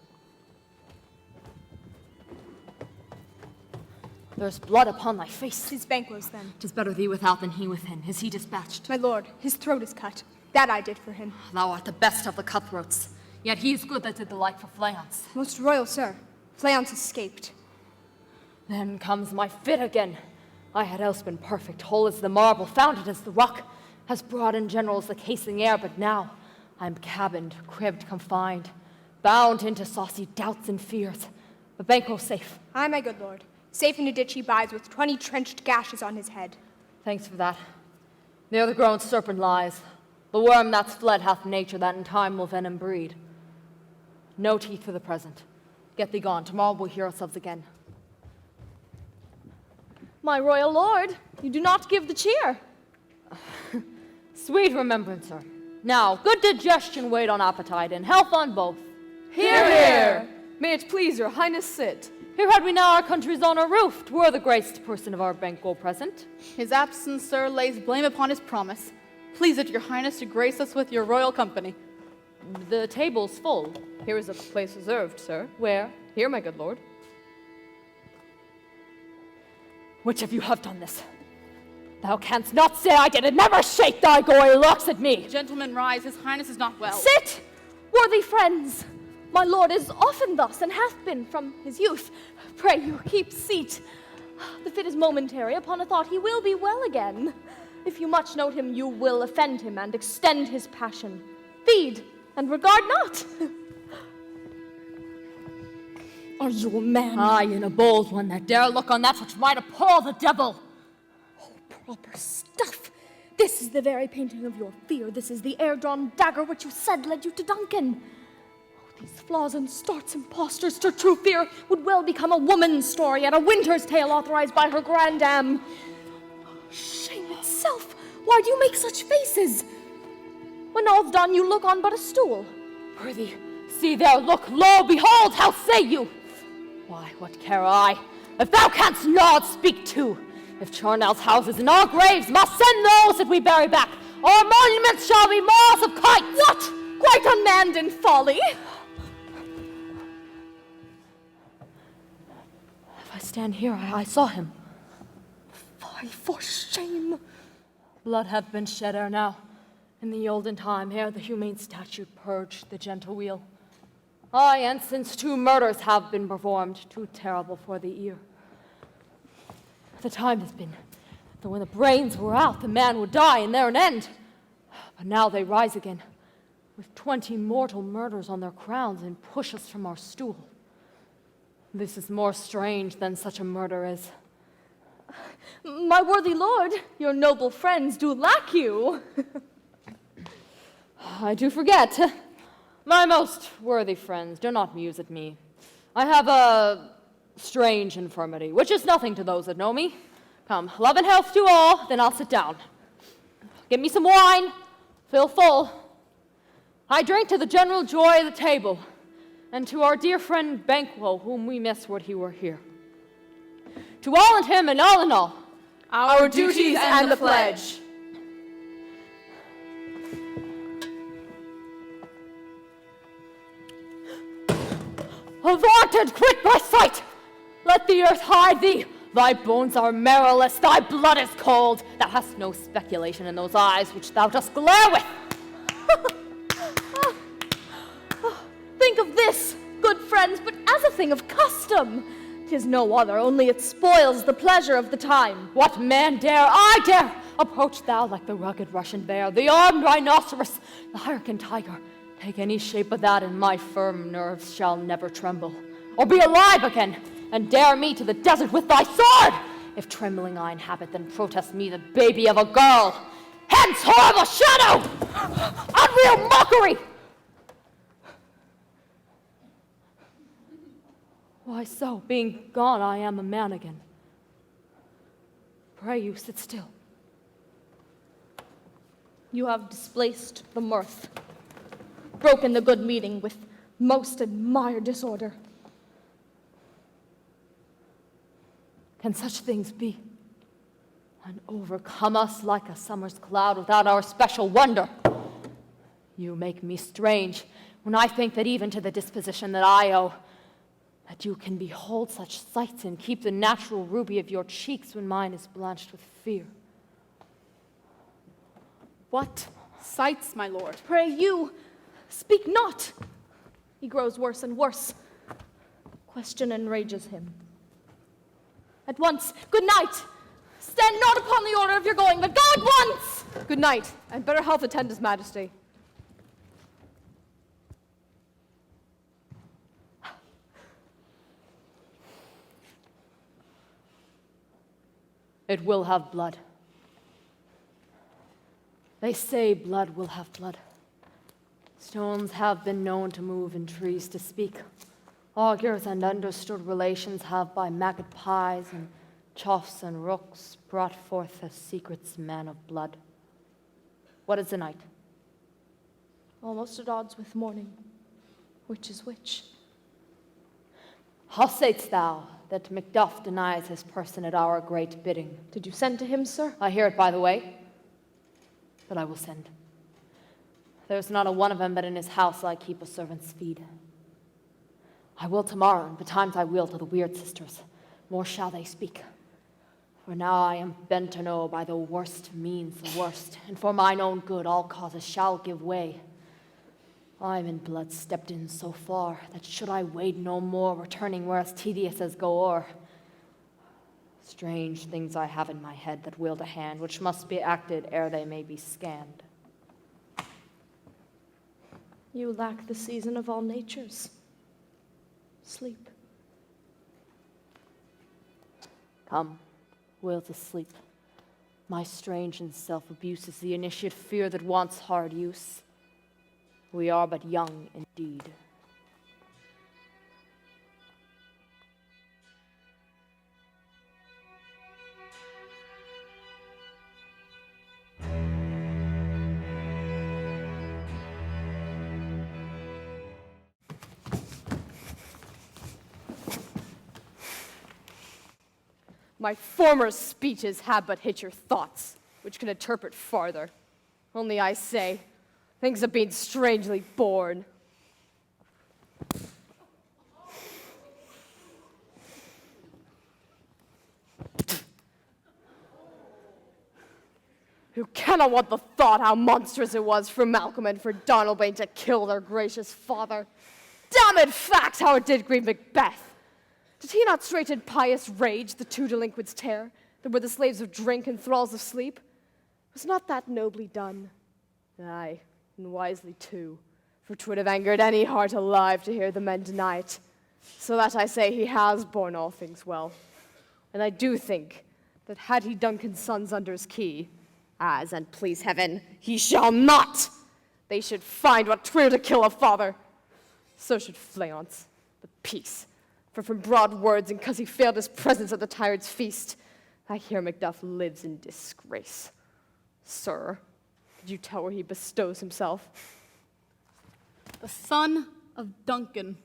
There's blood upon thy face. 'Tis Banquo's then. 'Tis better thee without than he within. Is he dispatched? My lord, his throat is cut. That I did for him. Thou art the best of the cutthroats. Yet he is good that did the like for Fleance. Most royal sir, Fleance escaped. Then comes my fit again. I had else been perfect, whole as the marble, founded as the rock, as broad and general as the casing air, but now I'm cabined, cribbed, confined, bound into saucy doubts and fears. But Banquo safe. Aye, my good lord. Safe in a ditch he bides with 20 trenched gashes on his head. Thanks for that. There the grown serpent lies. The worm that's fled hath nature that in time will venom breed. No teeth for the present. Get thee gone. Tomorrow we'll hear ourselves again. My royal lord, you do not give the cheer. Sweet remembrancer. Now, good digestion wait on appetite, and health on both. Hear, hear. May it please your highness sit. Here had we now our country's honor roofed, were the graced person of our Banquo present. His absence, sir, lays blame upon his promise. Please it your highness to grace us with your royal company. The table's full. Here is a place reserved, sir. Where? Here, my good lord. Which of you have done this? Thou canst not say I did it. Never shake thy gory locks at me. Gentlemen, rise. His highness is not well. Sit, worthy friends. My lord is often thus, and hath been from his youth. Pray you keep seat. The fit is momentary. Upon a thought he will be well again. If you much note him, you will offend him and extend his passion. Feed and regard not. Are you a man? Aye, and a bold one that dare look on that which might appall the devil. Oh, proper stuff. This is the very painting of your fear. This is the air-drawn dagger which you said led you to Duncan. Oh, these flaws and starts impostors to true fear would well become a woman's story and a winter's tale authorized by her grandam. Shame itself! Why do you make such faces? When all's done, you look on but a stool. Worthy, see there, look, lo, behold, how say you? Why, what care I? If thou canst not, speak too. If Charnel's houses and our graves must send those that we bury back, our monuments shall be maws of kites. What? Quite unmanned in folly? If I stand here, I saw him. Fie, for shame. Blood hath been shed ere now. In the olden time, ere the humane statute purged the gentle wheel. Aye, and since 2 murders have been performed, too terrible for the ear. The time has been that when the brains were out, the man would die, and there an end. But now they rise again, with 20 mortal murders on their crowns, and push us from our stool. This is more strange than such a murder is. My worthy lord, your noble friends do lack you. I do forget. My most worthy friends, do not muse at me. I have a strange infirmity, which is nothing to those that know me. Come, love and health to all, then I'll sit down. Give me some wine, fill full. I drink to the general joy of the table, and to our dear friend Banquo, whom we miss would he were here. To all and him and all in all, our duties and the pledge. Vaunted, quit my sight! Let the earth hide thee! Thy bones are marrowless, thy blood is cold. Thou hast no speculation in those eyes which thou dost glare with. Think of this, good friends, but as a thing of custom. 'Tis no other, only it spoils the pleasure of the time. What man dare? I dare! Approach thou like the rugged Russian bear, the armed rhinoceros, the Hyrcan tiger. Take any shape of that, and my firm nerves shall never tremble, or be alive again, and dare me to the desert with thy sword! If trembling I inhabit, then protest me the baby of a girl. Hence, horrible shadow! Unreal mockery! Why so? Being gone, I am a man again. Pray you, sit still. You have displaced the mirth, broken the good meeting with most admired disorder. Can such things be? And overcome us like a summer's cloud without our special wonder. You make me strange when I think that even to the disposition that I owe, that you can behold such sights and keep the natural ruby of your cheeks when mine is blanched with fear. What sights, my lord? Pray you, speak not. He grows worse and worse. Question enrages him. At once, good night. Stand not upon the order of your going, but go at once. Good night, and better health attend his majesty. It will have blood. They say blood will have blood. Stones have been known to move and trees to speak. Augurs and understood relations have by magpies and choughs and rooks brought forth the secrets man of blood. What is the night? Almost at odds with morning. Which is which? How say'st thou that Macduff denies his person at our great bidding? Did you send to him, sir? I hear it by the way, but I will send. There's not a one of them but in his house I keep a servant's feed. I will tomorrow, and betimes I will to the weird sisters. More shall they speak. For now I am bent to know by the worst means the worst, and for mine own good all causes shall give way. I'm in blood stepped in so far that should I wade no more, returning were as tedious as go o'er. Strange things I have in my head that will to hand, which must be acted ere they may be scanned. You lack the season of all natures. Sleep. Come, will to sleep. My strange and self-abuse is the initiate fear that wants hard use. We are but young indeed. My former speeches have but hit your thoughts, which can interpret farther. Only I say, things have been strangely born. Who cannot want the thought how monstrous it was for Malcolm and for Donalbain to kill their gracious father. Damn it, facts, how it did grieve Macbeth. Did he not straight in pious rage the two delinquents tear, that were the slaves of drink and thralls of sleep? Was not that nobly done? Aye, and wisely too, for 'twould have angered any heart alive to hear the men deny it. So that I say he has borne all things well. And I do think that had he Duncan's sons under his key, as, and please heaven, he shall not, they should find what 'twere to kill a father. So should Fleance, but peace. For from broad words, and 'cause he failed his presence at the tyrant's feast, I hear Macduff lives in disgrace. Sir, could you tell where he bestows himself? The son of Duncan,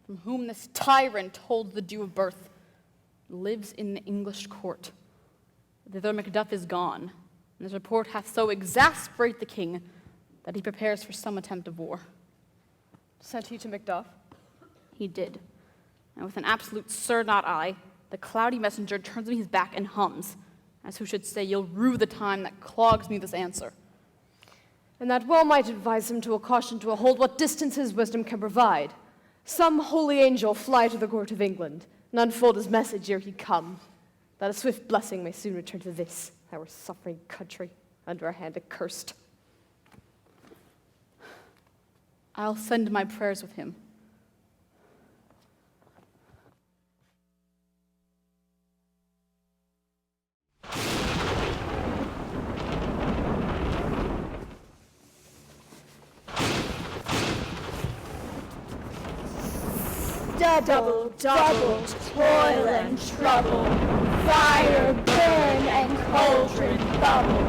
from whom this tyrant holds the due of birth, lives in the English court. Thither Macduff is gone, and his report hath so exasperated the king that he prepares for some attempt of war. Sent he to Macduff? He did. And with an absolute sir-not eye, the cloudy messenger turns me his back and hums, as who should say, you'll rue the time that clogs me this answer. And that well might advise him to a caution to hold what distance his wisdom can provide. Some holy angel fly to the court of England, and unfold his message ere he come, that a swift blessing may soon return to this, our suffering country, under a hand accursed. I'll send my prayers with him. Double, double, toil and trouble, fire, burn, and cauldron bubble.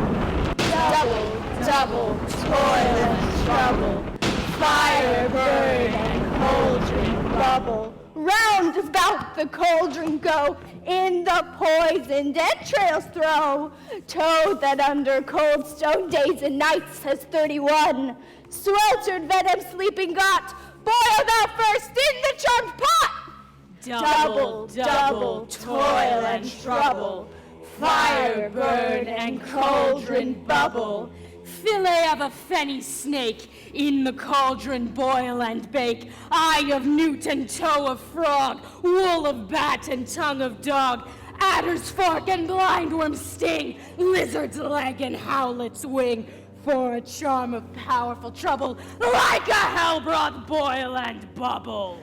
Double, double, toil and trouble, fire, burn, and cauldron bubble. Round about the cauldron go, in the poisoned entrails throw. Toad that under cold stone days and nights has 31. Sweltered venom sleeping got, boil thou first in the charmed pot. Double, double, toil and trouble, fire, burn, and cauldron bubble. Fillet of a fenny snake, in the cauldron boil and bake. Eye of newt and toe of frog, wool of bat and tongue of dog. Adder's fork and blindworm's sting, lizard's leg and howlet's wing. For a charm of powerful trouble, like a hell broth boil and bubble.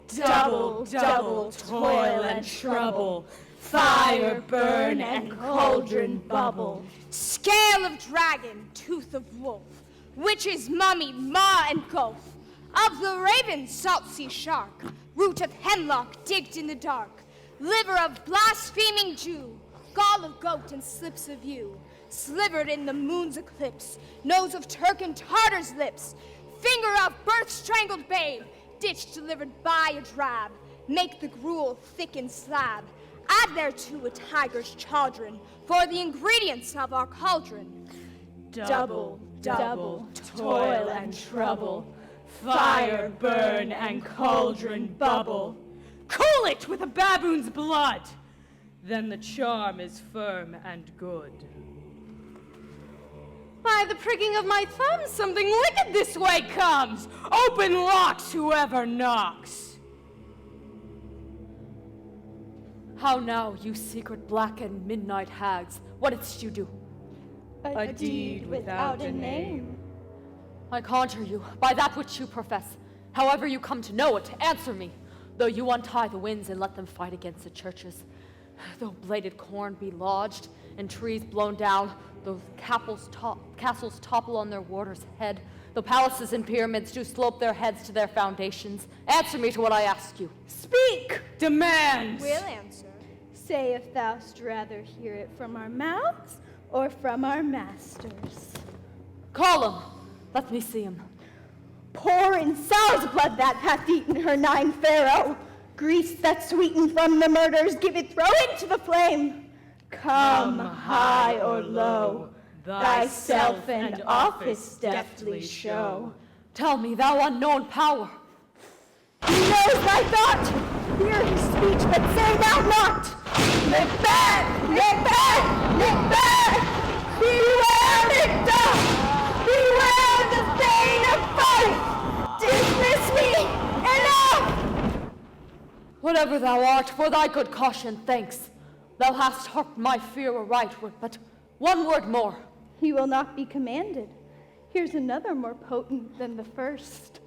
Double, double, toil and trouble, fire, burn, and cauldron bubble. Scale of dragon, tooth of wolf, witch's mummy, maw and gulf. Of the raven, salt sea shark, root of hemlock digged in the dark. Liver of blaspheming Jew, gall of goat and slips of yew. Slivered in the moon's eclipse, nose of Turk and Tartar's lips. Finger of birth-strangled babe, ditch delivered by a drab. Make the gruel thick and slab. Add thereto a tiger's chaldron for the ingredients of our cauldron. Double, double, toil and trouble, fire, burn, and cauldron bubble. Cool it with a baboon's blood, then the charm is firm and good. By the pricking of my thumb, something wicked this way comes. Open locks, whoever knocks. How now, you secret black and midnight hags? What didst you do? A deed without a name. I conjure you, by that which you profess, however you come to know it, answer me. Though you untie the winds and let them fight against the churches, though bladed corn be lodged and trees blown down, though castles topple on their warder's head, though palaces and pyramids do slope their heads to their foundations, answer me to what I ask you. Speak! Demands! We'll answer. Say if thou'st rather hear it from our mouths or from our masters. Call him. Let me see him. Pour in sow's blood that hath eaten her 9 pharaoh. Grease that sweetened from the murders, give it, throw into the flame. Come high or low, thyself and office deftly show. Tell me, thou unknown power. He knows thy thought. Hear his speech, but say thou not. Macbeth! Macbeth! Macbeth! Beware Macbeth! Beware the thane of fight! Dismiss me! Enough! Whatever thou art, for thy good caution, thanks. Thou hast harped my fear aright, but one word more. He will not be commanded. Here's another more potent than the first.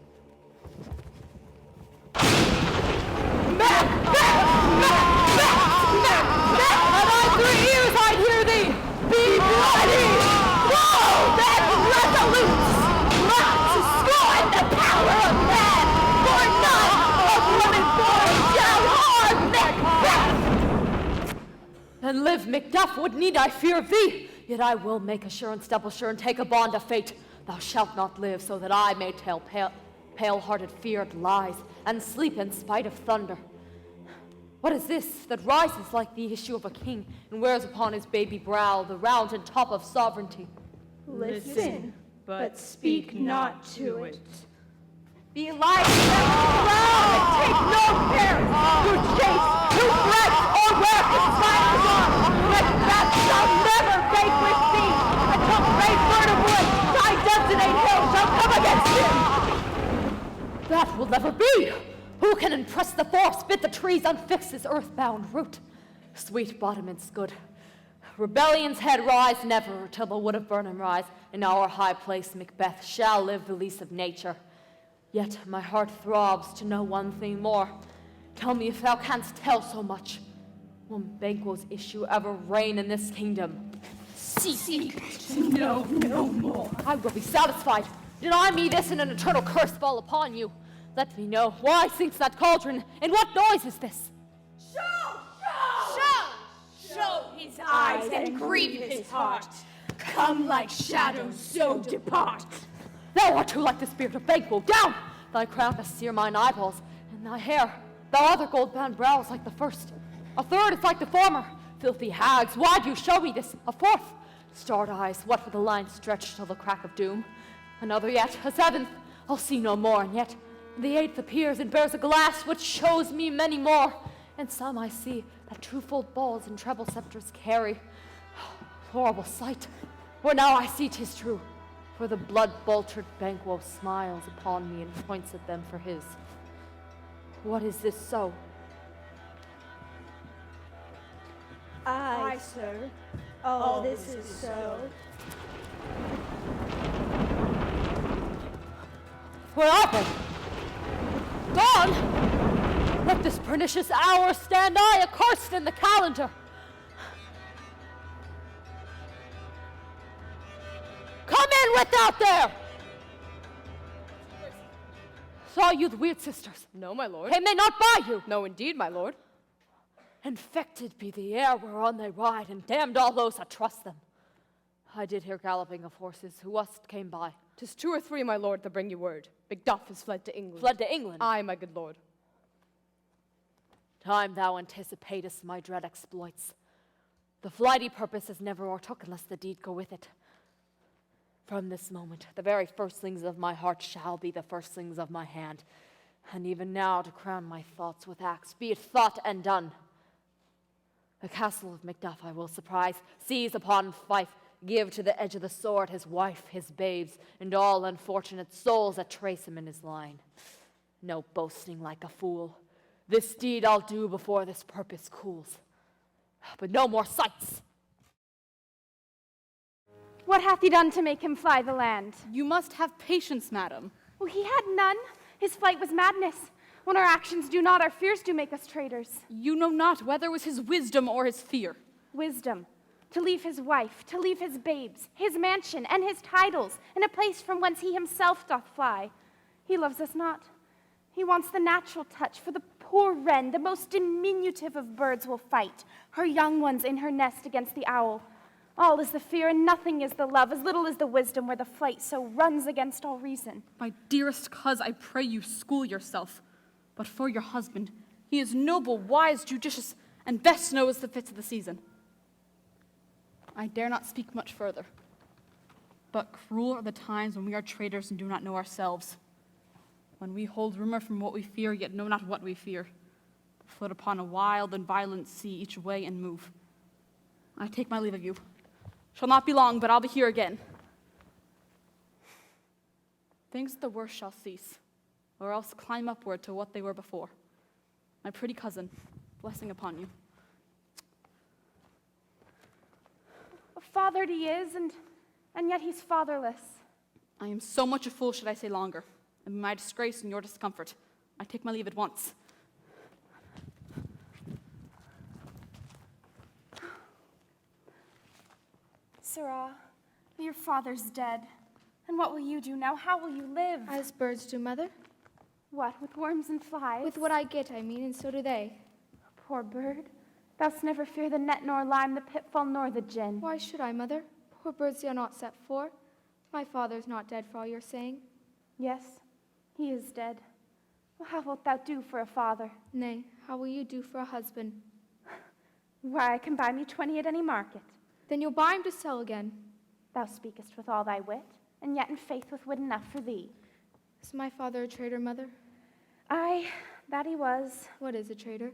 Had I 3 ears, I'd hear thee! Be bloody! Whoa, then resolute! Not to scorn the power of man, for none of woman born shall harm Macbeth! Then live, Macduff, what need I fear of thee? Yet I will make assurance double sure and take a bond of fate. Thou shalt not live, so that I may tell pale-hearted feared lies, and sleep in spite of thunder. What is this that rises like the issue of a king, and wears upon his baby brow the round and top of sovereignty? Listen, but speak not to it. Be like them proud, take no care who chase, who threats, or where inspires on. Macbeth shall never fake with thee, until brave bird of wood, thy desolate hill shall come against him. That will never be! Who can impress the force, bid the trees unfix his earthbound root? Sweet bottomance good. Rebellion's head rise never, till the wood of Burnham rise. In our high place Macbeth shall live the lease of nature. Yet my heart throbs to know one thing more. Tell me if thou canst tell so much. Will Banquo's issue ever reign in this kingdom? Seek to know no more. I will be satisfied. Deny me this, and an eternal curse fall upon you. Let me know, why sinks that cauldron, and what noise is this? Show his eyes and grieve his heart. Come like shadows, so depart. Thou art too like the spirit of Banquo. Down! Thy crown doth sear mine eyeballs, and thy hair, thou other gold-bound brows like the first. A third is like the former. Filthy hags, why do you show me this? A fourth, starred eyes, what will the line stretch till the crack of doom? Another yet, a seventh, I'll see no more, and yet the eighth appears and bears a glass which shows me many more. And some I see that twofold balls and treble scepters carry. Horrible sight, where now I see 'tis true, for the blood-boltered Banquo smiles upon me and points at them for his. What is this so? Aye, sir, all this is so. Where are they? Gone? Let this pernicious hour stand I accursed in the calendar. Come in without there! Saw you the weird sisters? No, my lord. Came they not by you? No, indeed, my lord. Infected be the air whereon they ride, and damned all those that trust them. I did hear galloping of horses. Who was't came by? 'Tis 2 or 3, my lord, that bring you word. Macduff is fled to England. Fled to England? Aye, my good lord. Time thou anticipatest my dread exploits. The flighty purpose is never o'ertook unless the deed go with it. From this moment, the very firstlings of my heart shall be the firstlings of my hand. And even now, to crown my thoughts with acts, be it thought and done. The castle of Macduff I will surprise, seize upon Fife, give to the edge of the sword his wife, his babes, and all unfortunate souls that trace him in his line. No boasting like a fool. This deed I'll do before this purpose cools. But no more sights. What hath he done to make him fly the land? You must have patience, madam. Oh, he had none. His flight was madness. When our actions do not, our fears do make us traitors. You know not whether it was his wisdom or his fear. Wisdom. To leave his wife, to leave his babes, his mansion, and his titles, in a place from whence he himself doth fly. He loves us not. He wants the natural touch, for the poor wren, the most diminutive of birds, will fight, her young ones in her nest against the owl. All is the fear, and nothing is the love, as little is the wisdom where the flight so runs against all reason. My dearest coz, I pray you school yourself. But for your husband, he is noble, wise, judicious, and best knows the fits of the season. I dare not speak much further. But cruel are the times when we are traitors and do not know ourselves. When we hold rumor from what we fear, yet know not what we fear. Float upon a wild and violent sea, each way and move. I take my leave of you. Shall not be long, but I'll be here again. Things at the worst shall cease, or else climb upward to what they were before. My pretty cousin, blessing upon you. Fathered he is, and yet he's fatherless. I am so much a fool, should I say longer, and my disgrace and your discomfort. I take my leave at once. Sirrah, your father's dead. And what will you do now? How will you live? As birds do, mother. What, with worms and flies? With what I get, I mean, and so do they. Poor bird. Thou'st never fear the net nor lime, the pitfall nor the gin. Why should I, mother? Poor birds they are not set for. My father's not dead for all your saying. Yes, he is dead. Well, how wilt thou do for a father? Nay, how will you do for a husband? Why, I can buy me 20 at any market. Then you'll buy him to sell again. Thou speakest with all thy wit, and yet in faith with wit enough for thee. Is my father a traitor, mother? Aye, that he was. What is a traitor?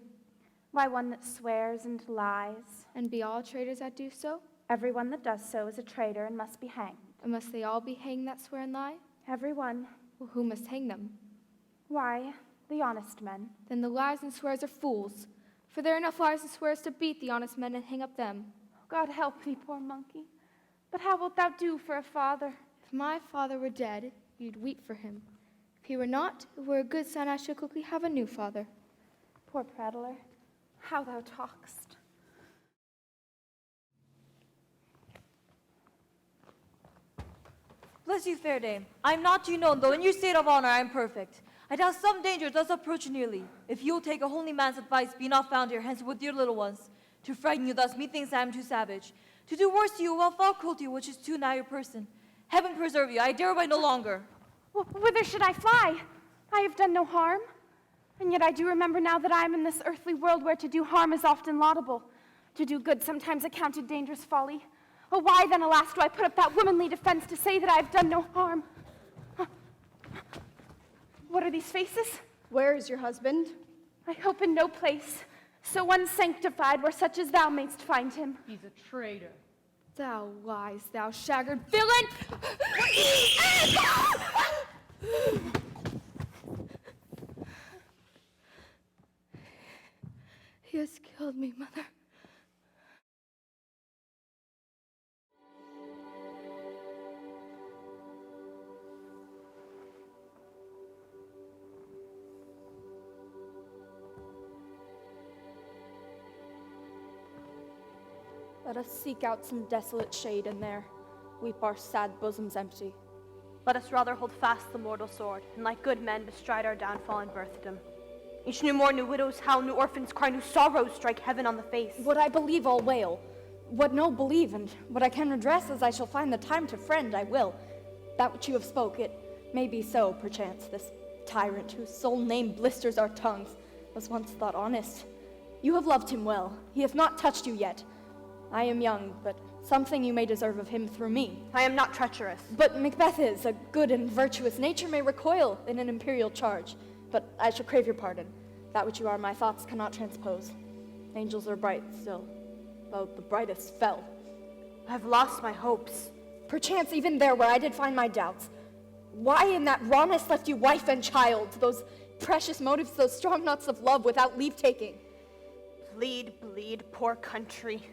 Why, one that swears and lies. And be all traitors that do so? Everyone that does so is a traitor and must be hanged. And must they all be hanged that swear and lie? Everyone. Well, who must hang them? Why, the honest men. Then the liars and swears are fools, for there are enough liars and swears to beat the honest men and hang up them. God help thee, poor monkey. But how wilt thou do for a father? If my father were dead, you'd weep for him. If he were not, it were a good sign I should quickly have a new father. Poor prattler, how thou talk'st. Bless you, fair dame. I'm not to you known, though in your state of honor I am perfect. I doubt some danger does approach nearly. If you'll take a holy man's advice, be not found here, hence with your little ones. To frighten you thus, methinks I am too savage. To do worse to you, while foul cruelty, which is too nigh your person. Heaven preserve you, I dare by no longer. Whither should I fly? I have done no harm. And yet I do remember now that I am in this earthly world where to do harm is often laudable. To do good sometimes accounted dangerous folly. Oh, why then, alas, do I put up that womanly defense to say that I have done no harm? What are these faces? Where is your husband? I hope in no place, so unsanctified where such as thou mayst find him. He's a traitor. Thou lies, thou shaggard villain! He has killed me, Mother. Let us seek out some desolate shade and there weep our sad bosoms empty. Let us rather hold fast the mortal sword, and like good men bestride our downfall and birthdom. Each new morn, new widows howl, new orphans cry, new sorrows strike heaven on the face. What I believe I'll wail, what no believe, and what I can redress as I shall find the time to friend, I will. That which you have spoke, it may be so, perchance. This tyrant whose sole name blisters our tongues was once thought honest. You have loved him well, he hath not touched you yet. I am young, but something you may deserve of him through me. I am not treacherous. But Macbeth is a good and virtuous nature may recoil in an imperial charge. But I shall crave your pardon. That which you are my thoughts cannot transpose. Angels are bright still, though the brightest fell. I've lost my hopes. Perchance even there where I did find my doubts. Why in that rawness left you wife and child? Those precious motives, those strong knots of love without leave-taking. Bleed, bleed, poor country.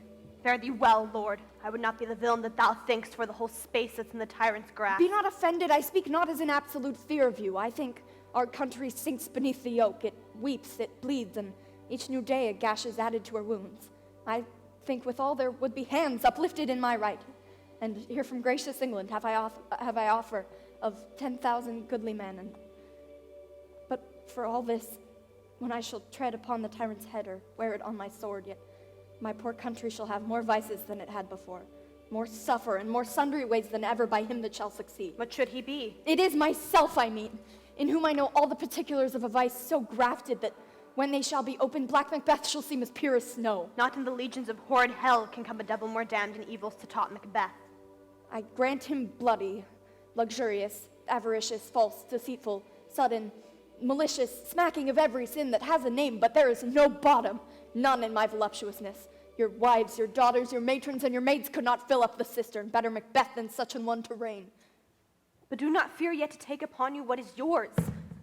Fare thee well, Lord. I would not be the villain that thou thinkst for the whole space that's in the tyrant's grasp. Be not offended, I speak not as in absolute fear of you. I think our country sinks beneath the yoke. It weeps, it bleeds, and each new day a gash is added to her wounds. I think withal there would be hands uplifted in my right. And here from gracious England have I offer of 10,000 goodly men. But for all this, when I shall tread upon the tyrant's head or wear it on my sword, yet my poor country shall have more vices than it had before, more suffer and more sundry ways than ever by him that shall succeed. What should he be? It is myself, I mean, in whom I know all the particulars of a vice so grafted that when they shall be opened, black Macbeth shall seem as pure as snow. Not in the legions of horrid hell can come a devil more damned in evils to taunt Macbeth. I grant him bloody, luxurious, avaricious, false, deceitful, sudden, malicious, smacking of every sin that has a name, but there is no bottom, none in my voluptuousness. Your wives, your daughters, your matrons, and your maids could not fill up the cistern. Better Macbeth than such an one to reign. But do not fear yet to take upon you what is yours.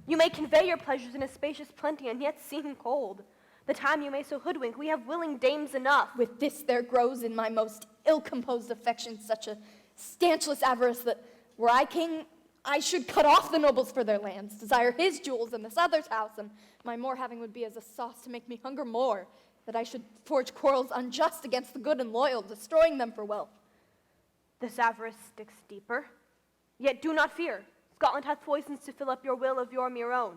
You may convey your pleasures in a spacious plenty, and yet seem cold. The time you may so hoodwink, we have willing dames enough. With this there grows in my most ill-composed affection such a stanchless avarice that, were I king, I should cut off the nobles for their lands, desire his jewels and this other's house, and my more having would be as a sauce to make me hunger more, that I should forge quarrels unjust against the good and loyal, destroying them for wealth. This avarice sticks deeper. Yet do not fear. Scotland hath poisons to fill up your will of your mere own.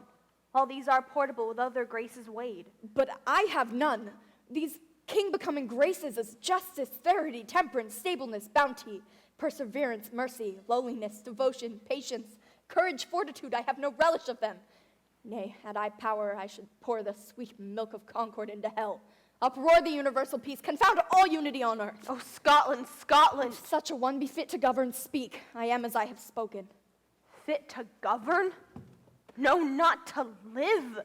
All these are portable with other graces weighed. But I have none. These king-becoming graces as justice, verity, temperance, stableness, bounty, perseverance, mercy, lowliness, devotion, patience, courage, fortitude, I have no relish of them. Nay, had I power, I should pour the sweet milk of concord into hell. Uproar the universal peace, confound all unity on earth. Oh, Scotland, Scotland! If such a one be fit to govern, speak. I am as I have spoken. Fit to govern? No, not to live.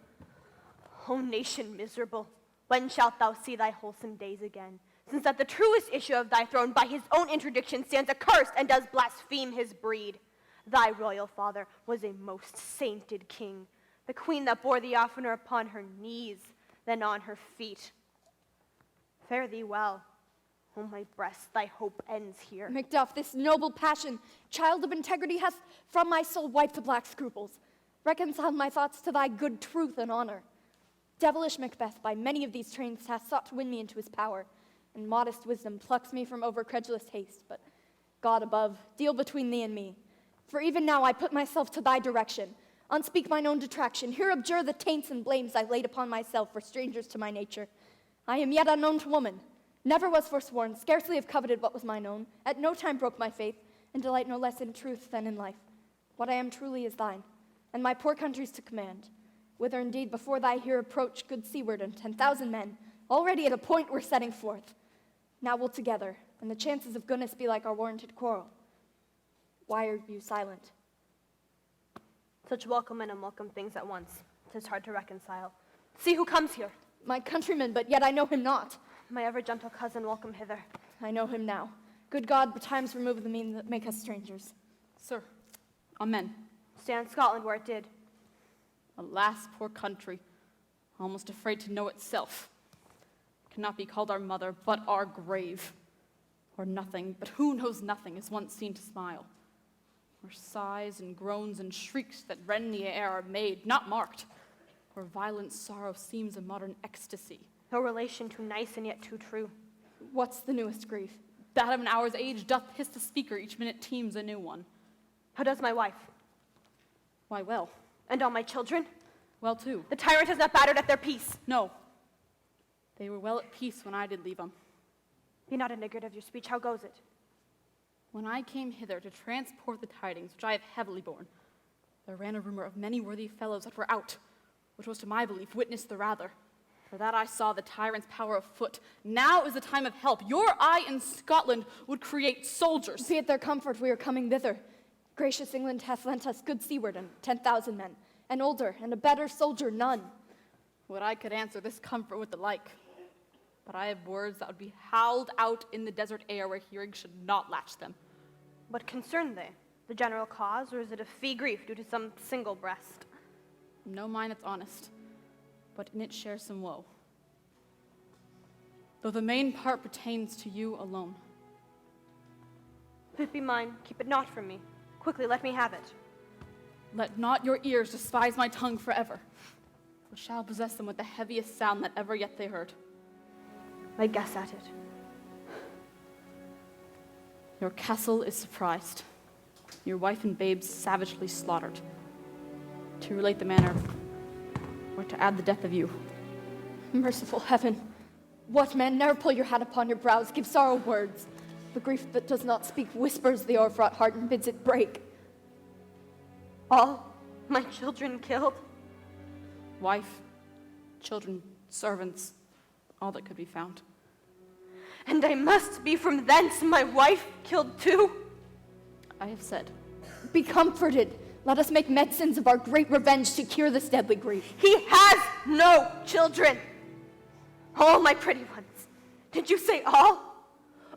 O nation miserable, when shalt thou see thy wholesome days again? Since that the truest issue of thy throne by his own interdiction stands accursed and does blaspheme his breed. Thy royal father was a most sainted king, the queen that bore thee oftener upon her knees than on her feet. Fare thee well. O my breast, thy hope ends here. Macduff, this noble passion, child of integrity, hath from my soul wiped the black scruples, reconciled my thoughts to thy good truth and honor. Devilish Macbeth by many of these trains hath sought to win me into his power, and modest wisdom plucks me from over-credulous haste. But God above, deal between thee and me. For even now I put myself to thy direction. Unspeak mine own detraction. Here abjure the taints and blames I laid upon myself for strangers to my nature. I am yet unknown to woman. Never was forsworn, scarcely have coveted what was mine own. At no time broke my faith, and delight no less in truth than in life. What I am truly is thine, and my poor country's to command. Whither indeed before thy here approach, good seaward and 10,000 men, already at a point we're setting forth. Now we'll together, and the chances of goodness be like our warranted quarrel. Why are you silent? Such welcome and unwelcome things at once. 'Tis hard to reconcile. See who comes here. My countryman, but yet I know him not. My ever-gentle cousin, welcome hither. I know him now. Good God, betimes remove the means that make us strangers. Sir, amen. Stay in Scotland where it did. Alas, poor country, almost afraid to know itself. It cannot be called our mother, but our grave. Or nothing, but who knows nothing, is once seen to smile. Where sighs and groans and shrieks that rend the air are made, not marked. Where violent sorrow seems a modern ecstasy. No relation too nice and yet too true. What's the newest grief? That of an hour's age doth hiss the speaker, each minute teems a new one. How does my wife? Why, well. And all my children? Well, too. The tyrant has not battered at their peace. No. They were well at peace when I did leave them. Be not a niggard of your speech. How goes it? When I came hither to transport the tidings, which I have heavily borne, there ran a rumor of many worthy fellows that were out, which was to my belief witness the rather. For that I saw the tyrant's power afoot. Now is the time of help. Your eye in Scotland would create soldiers. Be it their comfort, we are coming thither. Gracious England hath lent us good seaward and 10,000 men, an older and a better soldier none. Would I could answer this comfort with the like. But I have words that would be howled out in the desert air where hearing should not latch them. What concern they? The general cause, or is it a fee grief due to some single breast? No mine it's honest, but in it shares some woe. Though the main part pertains to you alone. If it be mine, keep it not from me. Quickly, let me have it. Let not your ears despise my tongue forever, or shall possess them with the heaviest sound that ever yet they heard. I guess at it. Your castle is surprised, your wife and babes savagely slaughtered. To relate the manner, or to add the death of you. Merciful heaven, what man ne'er pull your hat upon your brows, give sorrow words. The grief that does not speak whispers the o'erfraught heart and bids it break. All my children killed? Wife, children, servants, all that could be found. And I must be from thence my wife killed too? I have said. Be comforted. Let us make medicines of our great revenge to cure this deadly grief. He has no children. All my pretty ones. Did you say all?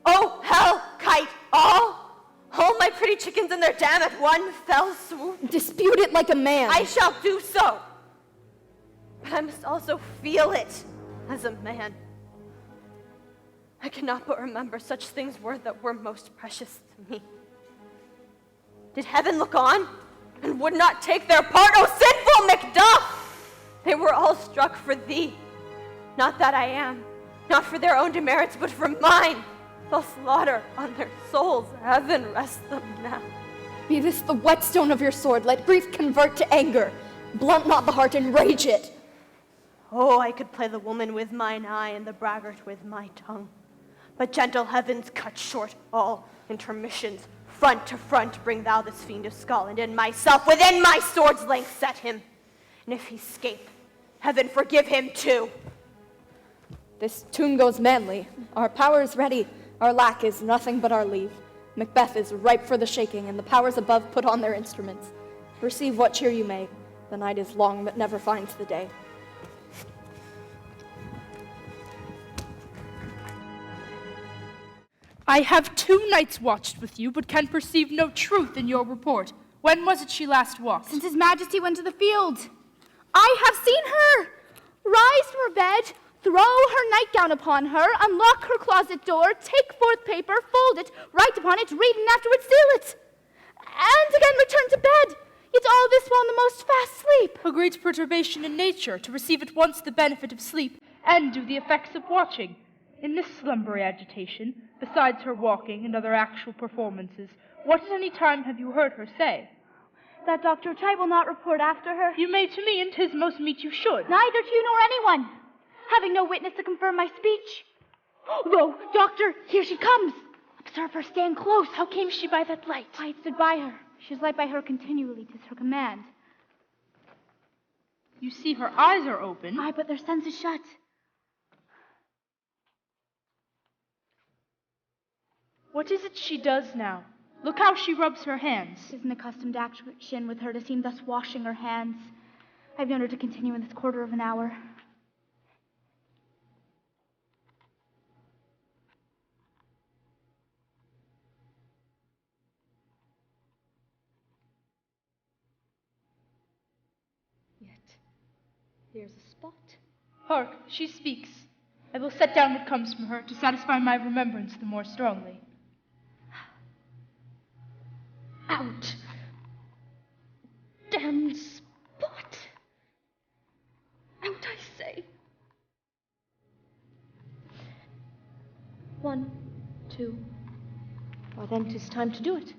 Oh, hell, kite, all? All my pretty chickens and their dam at one fell swoop? Dispute it like a man. I shall do so. But I must also feel it as a man. I cannot but remember such things were that were most precious to me. Did heaven look on and would not take their part? Oh, sinful Macduff! They were all struck for thee. Not that I am, not for their own demerits, but for mine. Fell slaughter on their souls. Heaven rest them now. Be this the whetstone of your sword. Let grief convert to anger. Blunt not the heart, enrage it. Oh, I could play the woman with mine eye and the braggart with my tongue. But gentle heavens, cut short all intermissions. Front to front bring thou this fiend of Scotland, and myself within my sword's length set him. And if he scape, heaven forgive him too. This tune goes manly. Our power is ready. Our lack is nothing but our leave. Macbeth is ripe for the shaking, and the powers above put on their instruments. Receive what cheer you may. The night is long, but never finds the day. I have 2 nights watched with you, but can perceive no truth in your report. When was it she last walked? Since His Majesty went to the field. I have seen her rise from her bed, throw her nightgown upon her, unlock her closet door, take forth paper, fold it, write upon it, read, and afterwards seal it. And again return to bed. Yet all this while in the most fast sleep. A great perturbation in nature, to receive at once the benefit of sleep and do the effects of watching. In this slumbery agitation, besides her walking and other actual performances, what at any time have you heard her say? That doctor which I will not report after her. You may to me, and 'tis most meet you should. Neither to you nor anyone, having no witness to confirm my speech. Lo, doctor, here she comes. Observe her, stand close. How came she by that light? I stood by her. She is light by her continually, 'tis her command. You see her eyes are open. Aye, but their senses shut. What is it she does now? Look how she rubs her hands. 'Tis an accustomed action with her to seem thus washing her hands. I've known her to continue in this quarter of an hour. Yet, here's a spot. Hark, she speaks. I will set down what comes from her to satisfy my remembrance the more strongly. Out. Damned spot. Out, I say. 1, 2. Why, then 'tis time to do it.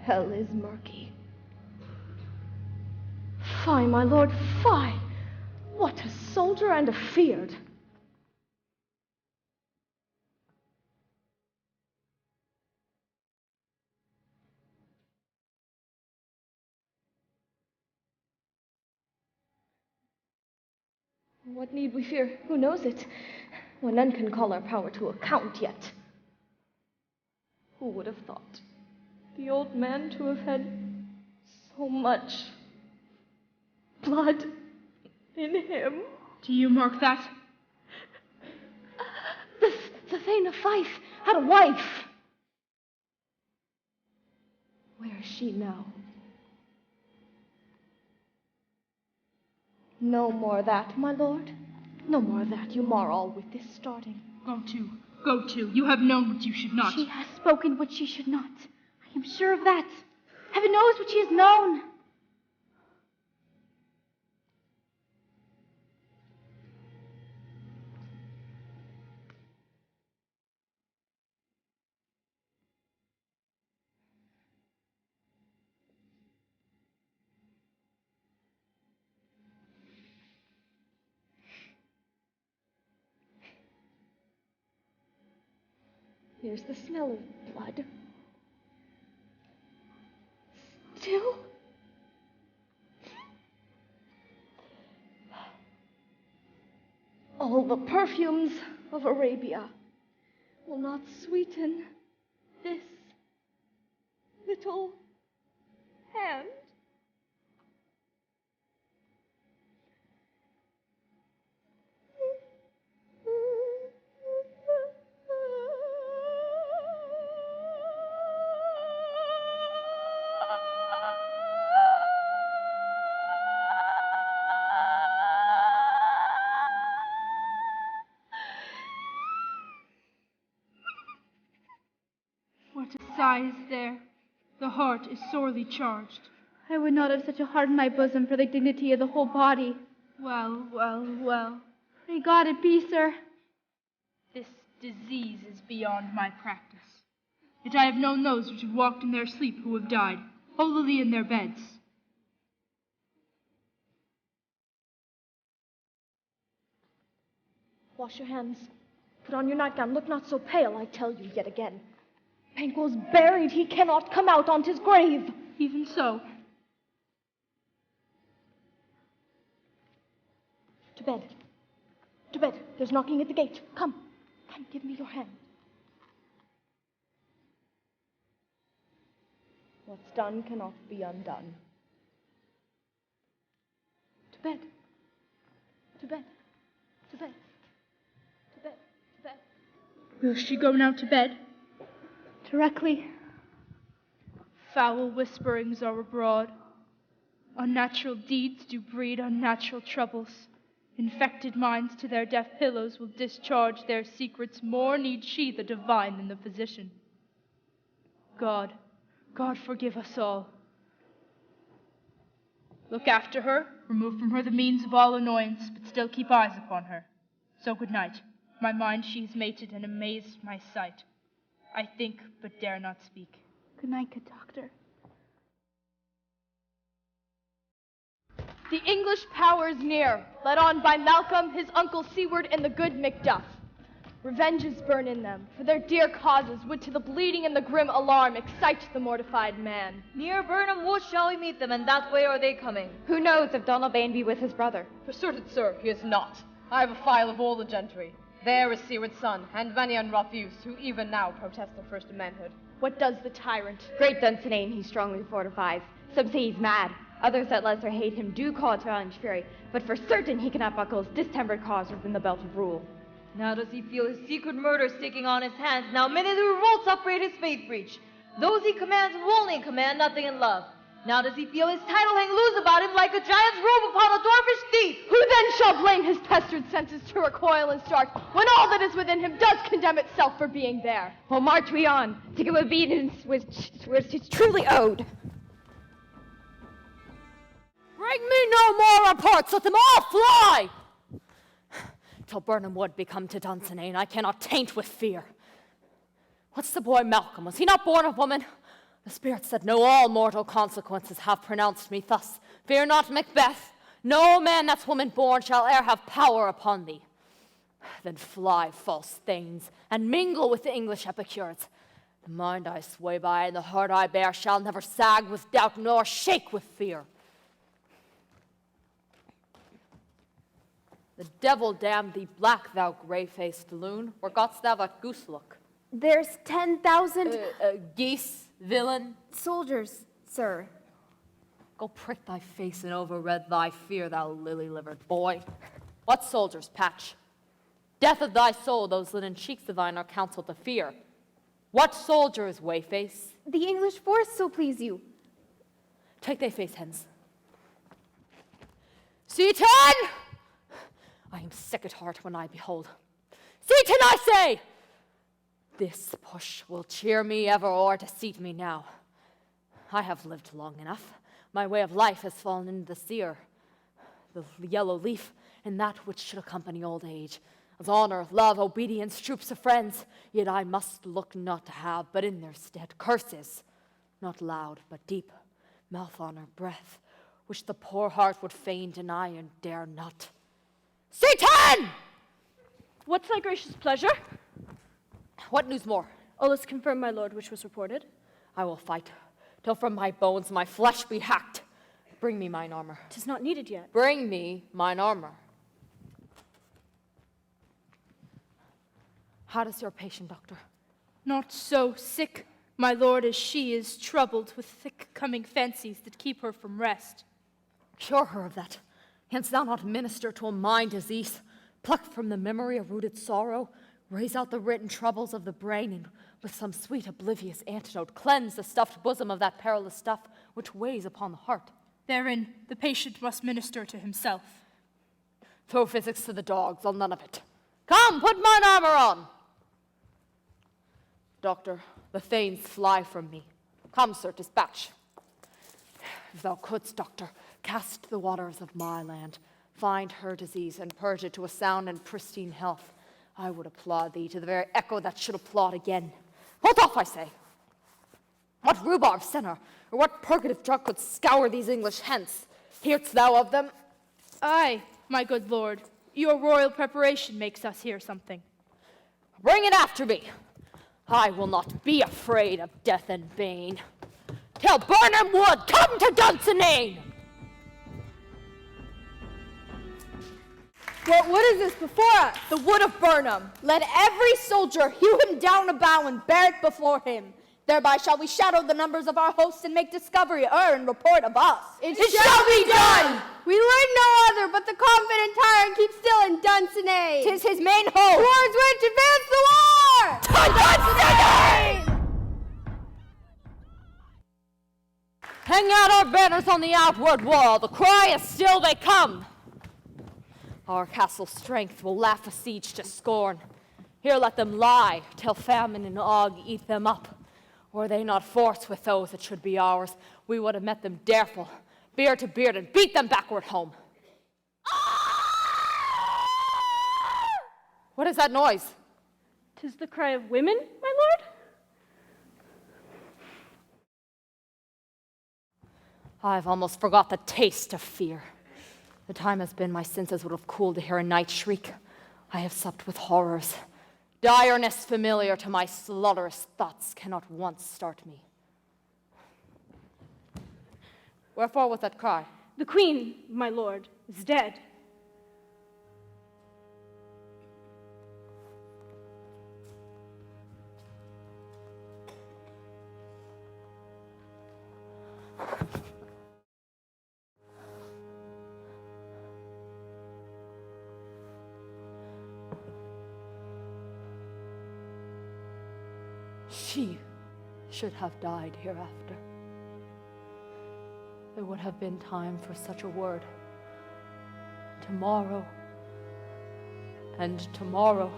Hell is murky. Fie, my lord, fie! What a soldier and a feared! What need we fear? Who knows it? When none can call our power to account yet. Who would have thought the old man to have had so much blood in him? Do you mark that? The Thane of Fife had a wife. Where is she now? No more that, my lord. No more that. You mar all with this starting. Go to. Go to. You have known what you should not. She has spoken what she should not. I am sure of that. Heaven knows what she has known. Here's the smell of blood. Still? All the perfumes of Arabia will not sweeten this little hand. What a sigh is there. The heart is sorely charged. I would not have such a heart in my bosom for the dignity of the whole body. Well, well, well. May God it be, sir. This disease is beyond my practice. Yet I have known those which have walked in their sleep who have died, holily in their beds. Wash your hands. Put on your nightgown. Look not so pale, I tell you yet again. Banquo's buried. He cannot come out on't his grave. Even so. To bed. To bed. There's knocking at the gate. Come. Come, give me your hand. What's done cannot be undone. To bed. To bed. To bed. To bed. To bed. Will she go now to bed? Directly. Foul whisperings are abroad. Unnatural deeds do breed unnatural troubles. Infected minds to their deaf pillows will discharge their secrets. More needs she the divine than the physician. God, God forgive us all. Look after her, remove from her the means of all annoyance, but still keep eyes upon her. So good night. My mind she is mated, and amazed my sight. I think, but dare not speak. Good night, good doctor. The English power is near, led on by Malcolm, his uncle Seward, and the good Macduff. Revenges burn in them, for their dear causes would to the bleeding and the grim alarm excite the mortified man. Near Burnham Wood shall we meet them, and that way are they coming. Who knows if Donalbain be with his brother? For certain, sir, he is not. I have a file of all the gentry. There is Seward's son, and many unwroth youths who even now protest their first manhood. What does the tyrant? Great Dunsinane he strongly fortifies. Some say he's mad. Others that lesser hate him do call it challenge fury. But for certain he cannot buckle his distempered cause within the belt of rule. Now does he feel his secret murder sticking on his hands. Now many the revolts upbraid his faith breach. Those he commands will only command nothing in love. Now does he feel his title hang loose about him like a giant's robe upon a dwarfish thief. Who then shall blame his pestered senses to recoil and start, when all that is within him does condemn itself for being there? Well, march we on, to give obedience which is truly owed. Bring me no more reports, let them all fly! Till Burnham Wood be come to Dunsinane, I cannot taint with fear. What's the boy Malcolm? Was he not born of woman? The spirits that know all mortal consequences have pronounced me thus. Fear not, Macbeth. No man that's woman-born shall e'er have power upon thee. Then fly, false thanes, and mingle with the English epicures. The mind I sway by and the heart I bear shall never sag with doubt nor shake with fear. The devil damn thee black, thou grey-faced loon. Where gotst thou that goose look? There's 10,000... geese, villain. Soldiers, sir. Go prick thy face and overread thy fear, thou lily-livered boy. What soldiers, Patch? Death of thy soul, those linen cheeks of thine are counselled to fear. What soldiers, Wayface? The English force, so please you. Take thy face hence. Seaton! I am sick at heart when I behold. Seaton, I say! This push will cheer me ever or to seat me now. I have lived long enough. My way of life has fallen into the seer, the yellow leaf, and that which should accompany old age, as honor, love, obedience, troops of friends. Yet I must look not to have, but in their stead, curses, not loud, but deep, mouth honor, breath, which the poor heart would fain deny and dare not. Satan! What's thy gracious pleasure? What news more? All is confirmed, my lord, which was reported. I will fight, till from my bones my flesh be hacked. Bring me mine armor. 'Tis not needed yet. Bring me mine armor. How does your patient, doctor? Not so sick, my lord, as she is troubled with thick-coming fancies that keep her from rest. Cure her of that. Canst thou not minister to a mind disease? Pluck from the memory a rooted sorrow, raise out the written troubles of the brain, and with some sweet oblivious antidote, cleanse the stuffed bosom of that perilous stuff which weighs upon the heart. Therein the patient must minister to himself. Throw physics to the dogs, I'll none of it. Come, put mine armor on! Doctor, the thanes fly from me. Come, sir, dispatch. If thou couldst, doctor, cast the waters of my land, find her disease, and purge it to a sound and pristine health, I would applaud thee to the very echo that should applaud again. Hold off, I say! What rhubarb sinner, or what purgative drug could scour these English hence? Hear'st thou of them? Aye, my good lord. Your royal preparation makes us hear something. Bring it after me. I will not be afraid of death and bane. Tell Burnham Wood, come to Dunsinane! What is this before us? The wood of Burnham. Let every soldier hew him down a bough and bear it before him. Thereby shall we shadow the numbers of our hosts and make discovery and report of us. It shall be done! We learn no other, but the confident tyrant keeps still in Dunsinane. 'Tis his main hope. Towards which advance the war! To Dunsinane! Hang out our banners on the outward wall. The cry is still they come. Our castle's strength will laugh a siege to scorn. Here let them lie, till famine and ague eat them up. Were they not forced with those that should be ours, we would have met them dareful, beard to beard, and beat them backward home. What is that noise? 'Tis the cry of women, my lord? I've almost forgot the taste of fear. The time has been my senses would have cooled to hear a night shriek. I have supped with horrors. Direness familiar to my slaughterous thoughts cannot once start me. Wherefore was that cry? The queen, my lord, is dead. She should have died hereafter. There would have been time for such a word. Tomorrow, and tomorrow,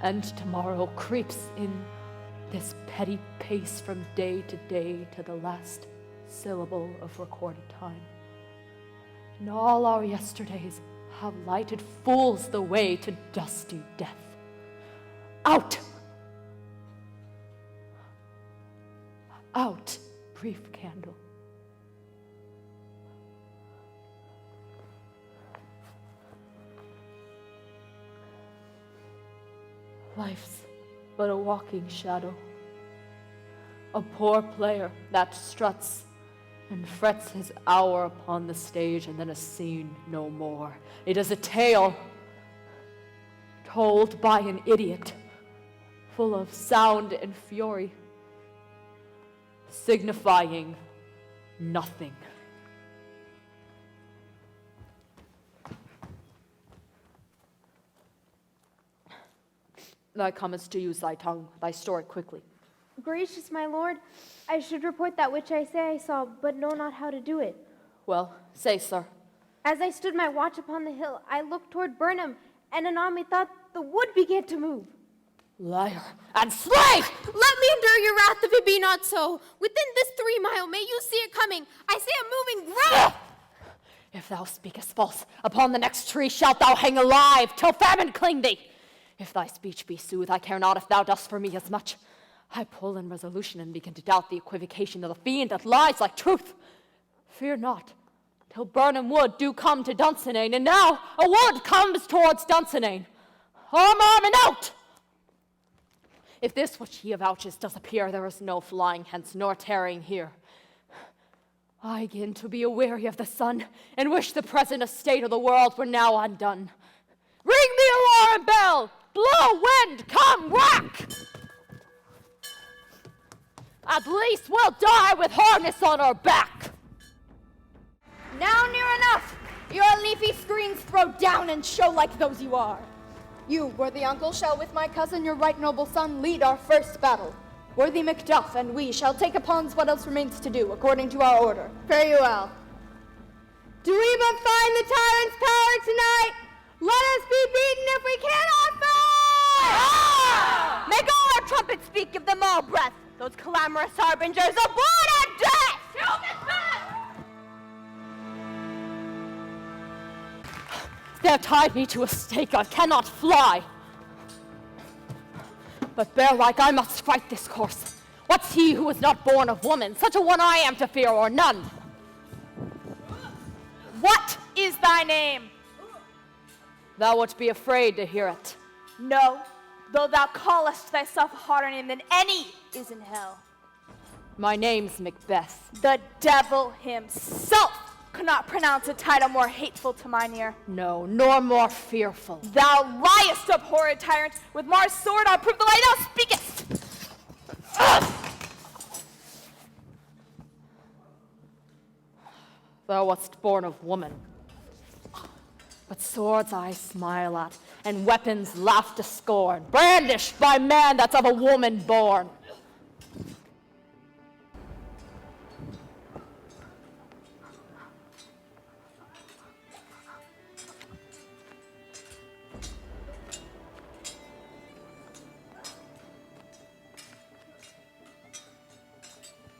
and tomorrow creeps in this petty pace from day to the last syllable of recorded time. And all our yesterdays have lighted fools the way to dusty death. Out! Out, brief candle. Life's but a walking shadow, a poor player that struts and frets his hour upon the stage and then is seen no more. It is a tale told by an idiot, full of sound and fury, signifying nothing. Thou comest to use thy tongue, thy story quickly. Gracious my lord, I should report that which I say I saw, but know not how to do it. Well, say, sir. As I stood my watch upon the hill, I looked toward Burnham, and anon methought the wood began to move. Liar and slave! Let me endure your wrath if it be not so. Within this 3 mile, may you see it coming. I see a moving growth. If thou speakest false, upon the next tree shalt thou hang alive, till famine cling thee. If thy speech be sooth, I care not if thou dost for me as much. I pull in resolution and begin to doubt the equivocation of the fiend that lies like truth. Fear not, till Burnham Wood do come to Dunsinane, and now a wood comes towards Dunsinane. Arm, and out! If this which he avouches does appear, there is no flying hence nor tarrying here. I begin to be aweary of the sun, and wish the present estate of the world were now undone. Ring the alarm bell! Blow, wind, come, rack! At least we'll die with harness on our back. Now near enough! Your leafy screens throw down and show like those you are. You, worthy uncle, shall with my cousin, your right noble son, lead our first battle. Worthy Macduff and we shall take upon what else remains to do, according to our order. Fare you well. Do we but find the tyrant's power tonight? Let us be beaten if we cannot fight! Ah! Make all our trumpets speak, give them all breath. Those clamorous harbingers of blood and death! Kill this man! They have tied me to a stake, I cannot fly. But bear like I must fight this course. What's he who is not born of woman? Such a one I am to fear, or none. What is thy name? Thou wilt be afraid to hear it. No, though thou callest thyself a harder name than any is in hell. My name's Macbeth. The devil himself could not pronounce a title more hateful to mine ear. No, nor more fearful. Thou liest, abhorred tyrant! With Mars' sword I'll prove the lie thou speakest! Thou wast born of woman. But swords I smile at, and weapons laugh to scorn, brandished by man that's of a woman born.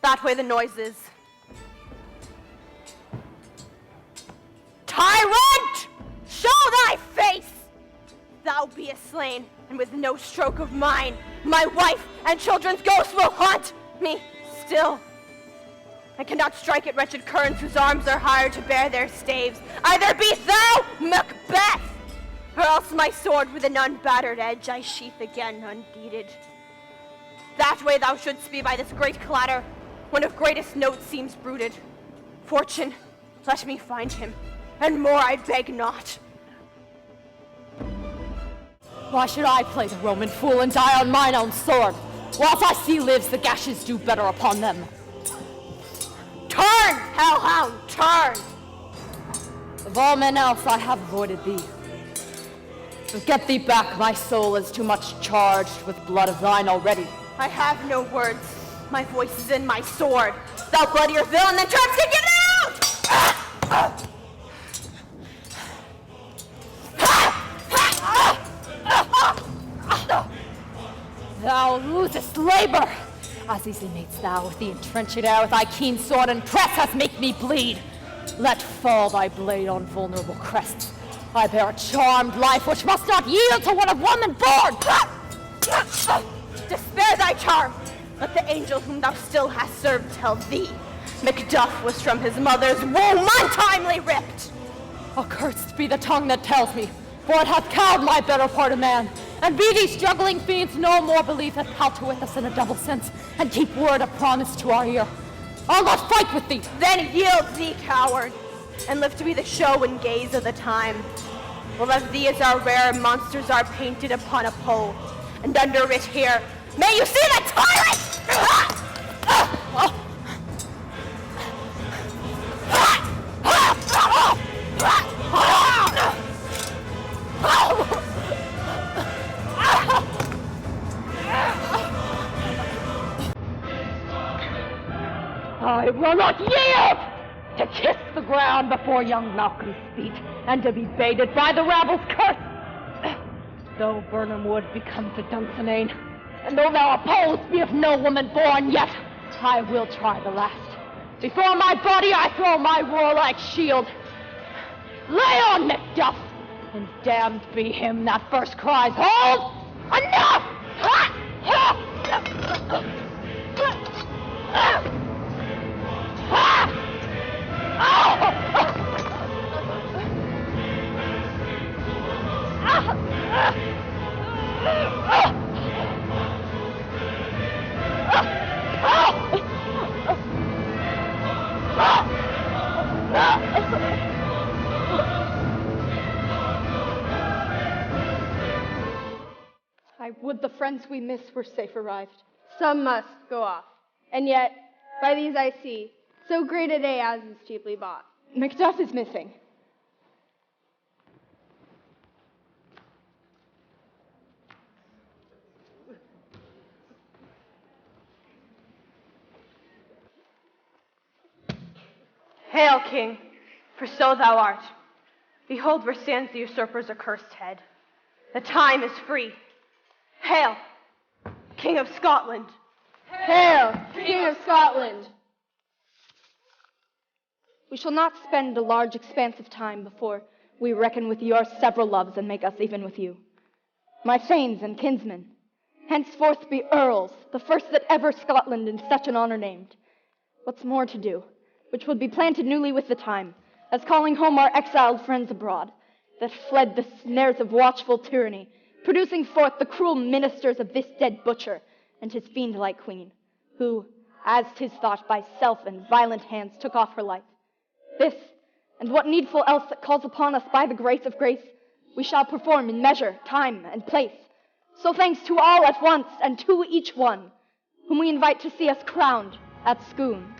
That way the noise is. with no stroke of mine. My wife and children's ghosts will haunt me still. I cannot strike at wretched currents whose arms are hired to bear their staves. Either be thou Macbeth, or else my sword with an unbattered edge I sheath again undeeded. That way thou shouldst be by this great clatter, when of greatest note seems brooded. Fortune, let me find him, and more I beg not. Why should I play the Roman fool and die on mine own sword? Whilst I see lives, the gashes do better upon them. Turn, hellhound, turn! Of all men else, I have avoided thee. But get thee back, my soul is too much charged with blood of thine already. I have no words. My voice is in my sword. Thou bloodier villain than traps can get out! Thou losest labor, as easily mayst thou with the entrenching air with thy keen sword and press as make me bleed. Let fall thy blade on vulnerable crests. I bear a charmed life which must not yield to one of woman born. Despair thy charm. Let the angel whom thou still hast served tell thee. Macduff was from his mother's womb untimely ripped. Accursed be the tongue that tells me, for it hath cowed my better part of man. And be these struggling fiends no more believe that palter with us in a double sense, and keep word of promise to our ear. I'll not fight with thee. Then yield thee, coward, and live to be the show and gaze of the time. Well, of thee as our rare monsters are painted upon a pole, and under it here, may you see the tyrant! I will not yield to kiss the ground before young Malcolm's feet, and to be baited by the rabble's curse. Though Burnham Wood become to Dunsinane, and though thou opposed be of no woman born, yet I will try the last. Before my body I throw my warlike shield. Lay on, Macduff, and damned be him that first cries, hold! Enough! I would the friends we miss were safe arrived. Some must go off, and yet, by these I see, so great a day as is cheaply bought. Macduff is missing. Hail, King, for so thou art. Behold where stands the usurper's accursed head. The time is free. Hail, King of Scotland. Hail, King of Scotland! We shall not spend a large expanse of time before we reckon with your several loves and make us even with you. My thanes and kinsmen, henceforth be earls, the first that ever Scotland in such an honor named. What's more to do, which would be planted newly with the time, as calling home our exiled friends abroad, that fled the snares of watchful tyranny, producing forth the cruel ministers of this dead butcher and his fiend-like queen, who, as 'tis thought, by self and violent hands took off her life. This, and what needful else that calls upon us by the grace of grace, we shall perform in measure, time, and place. So thanks to all at once, and to each one, whom we invite to see us crowned at Scone.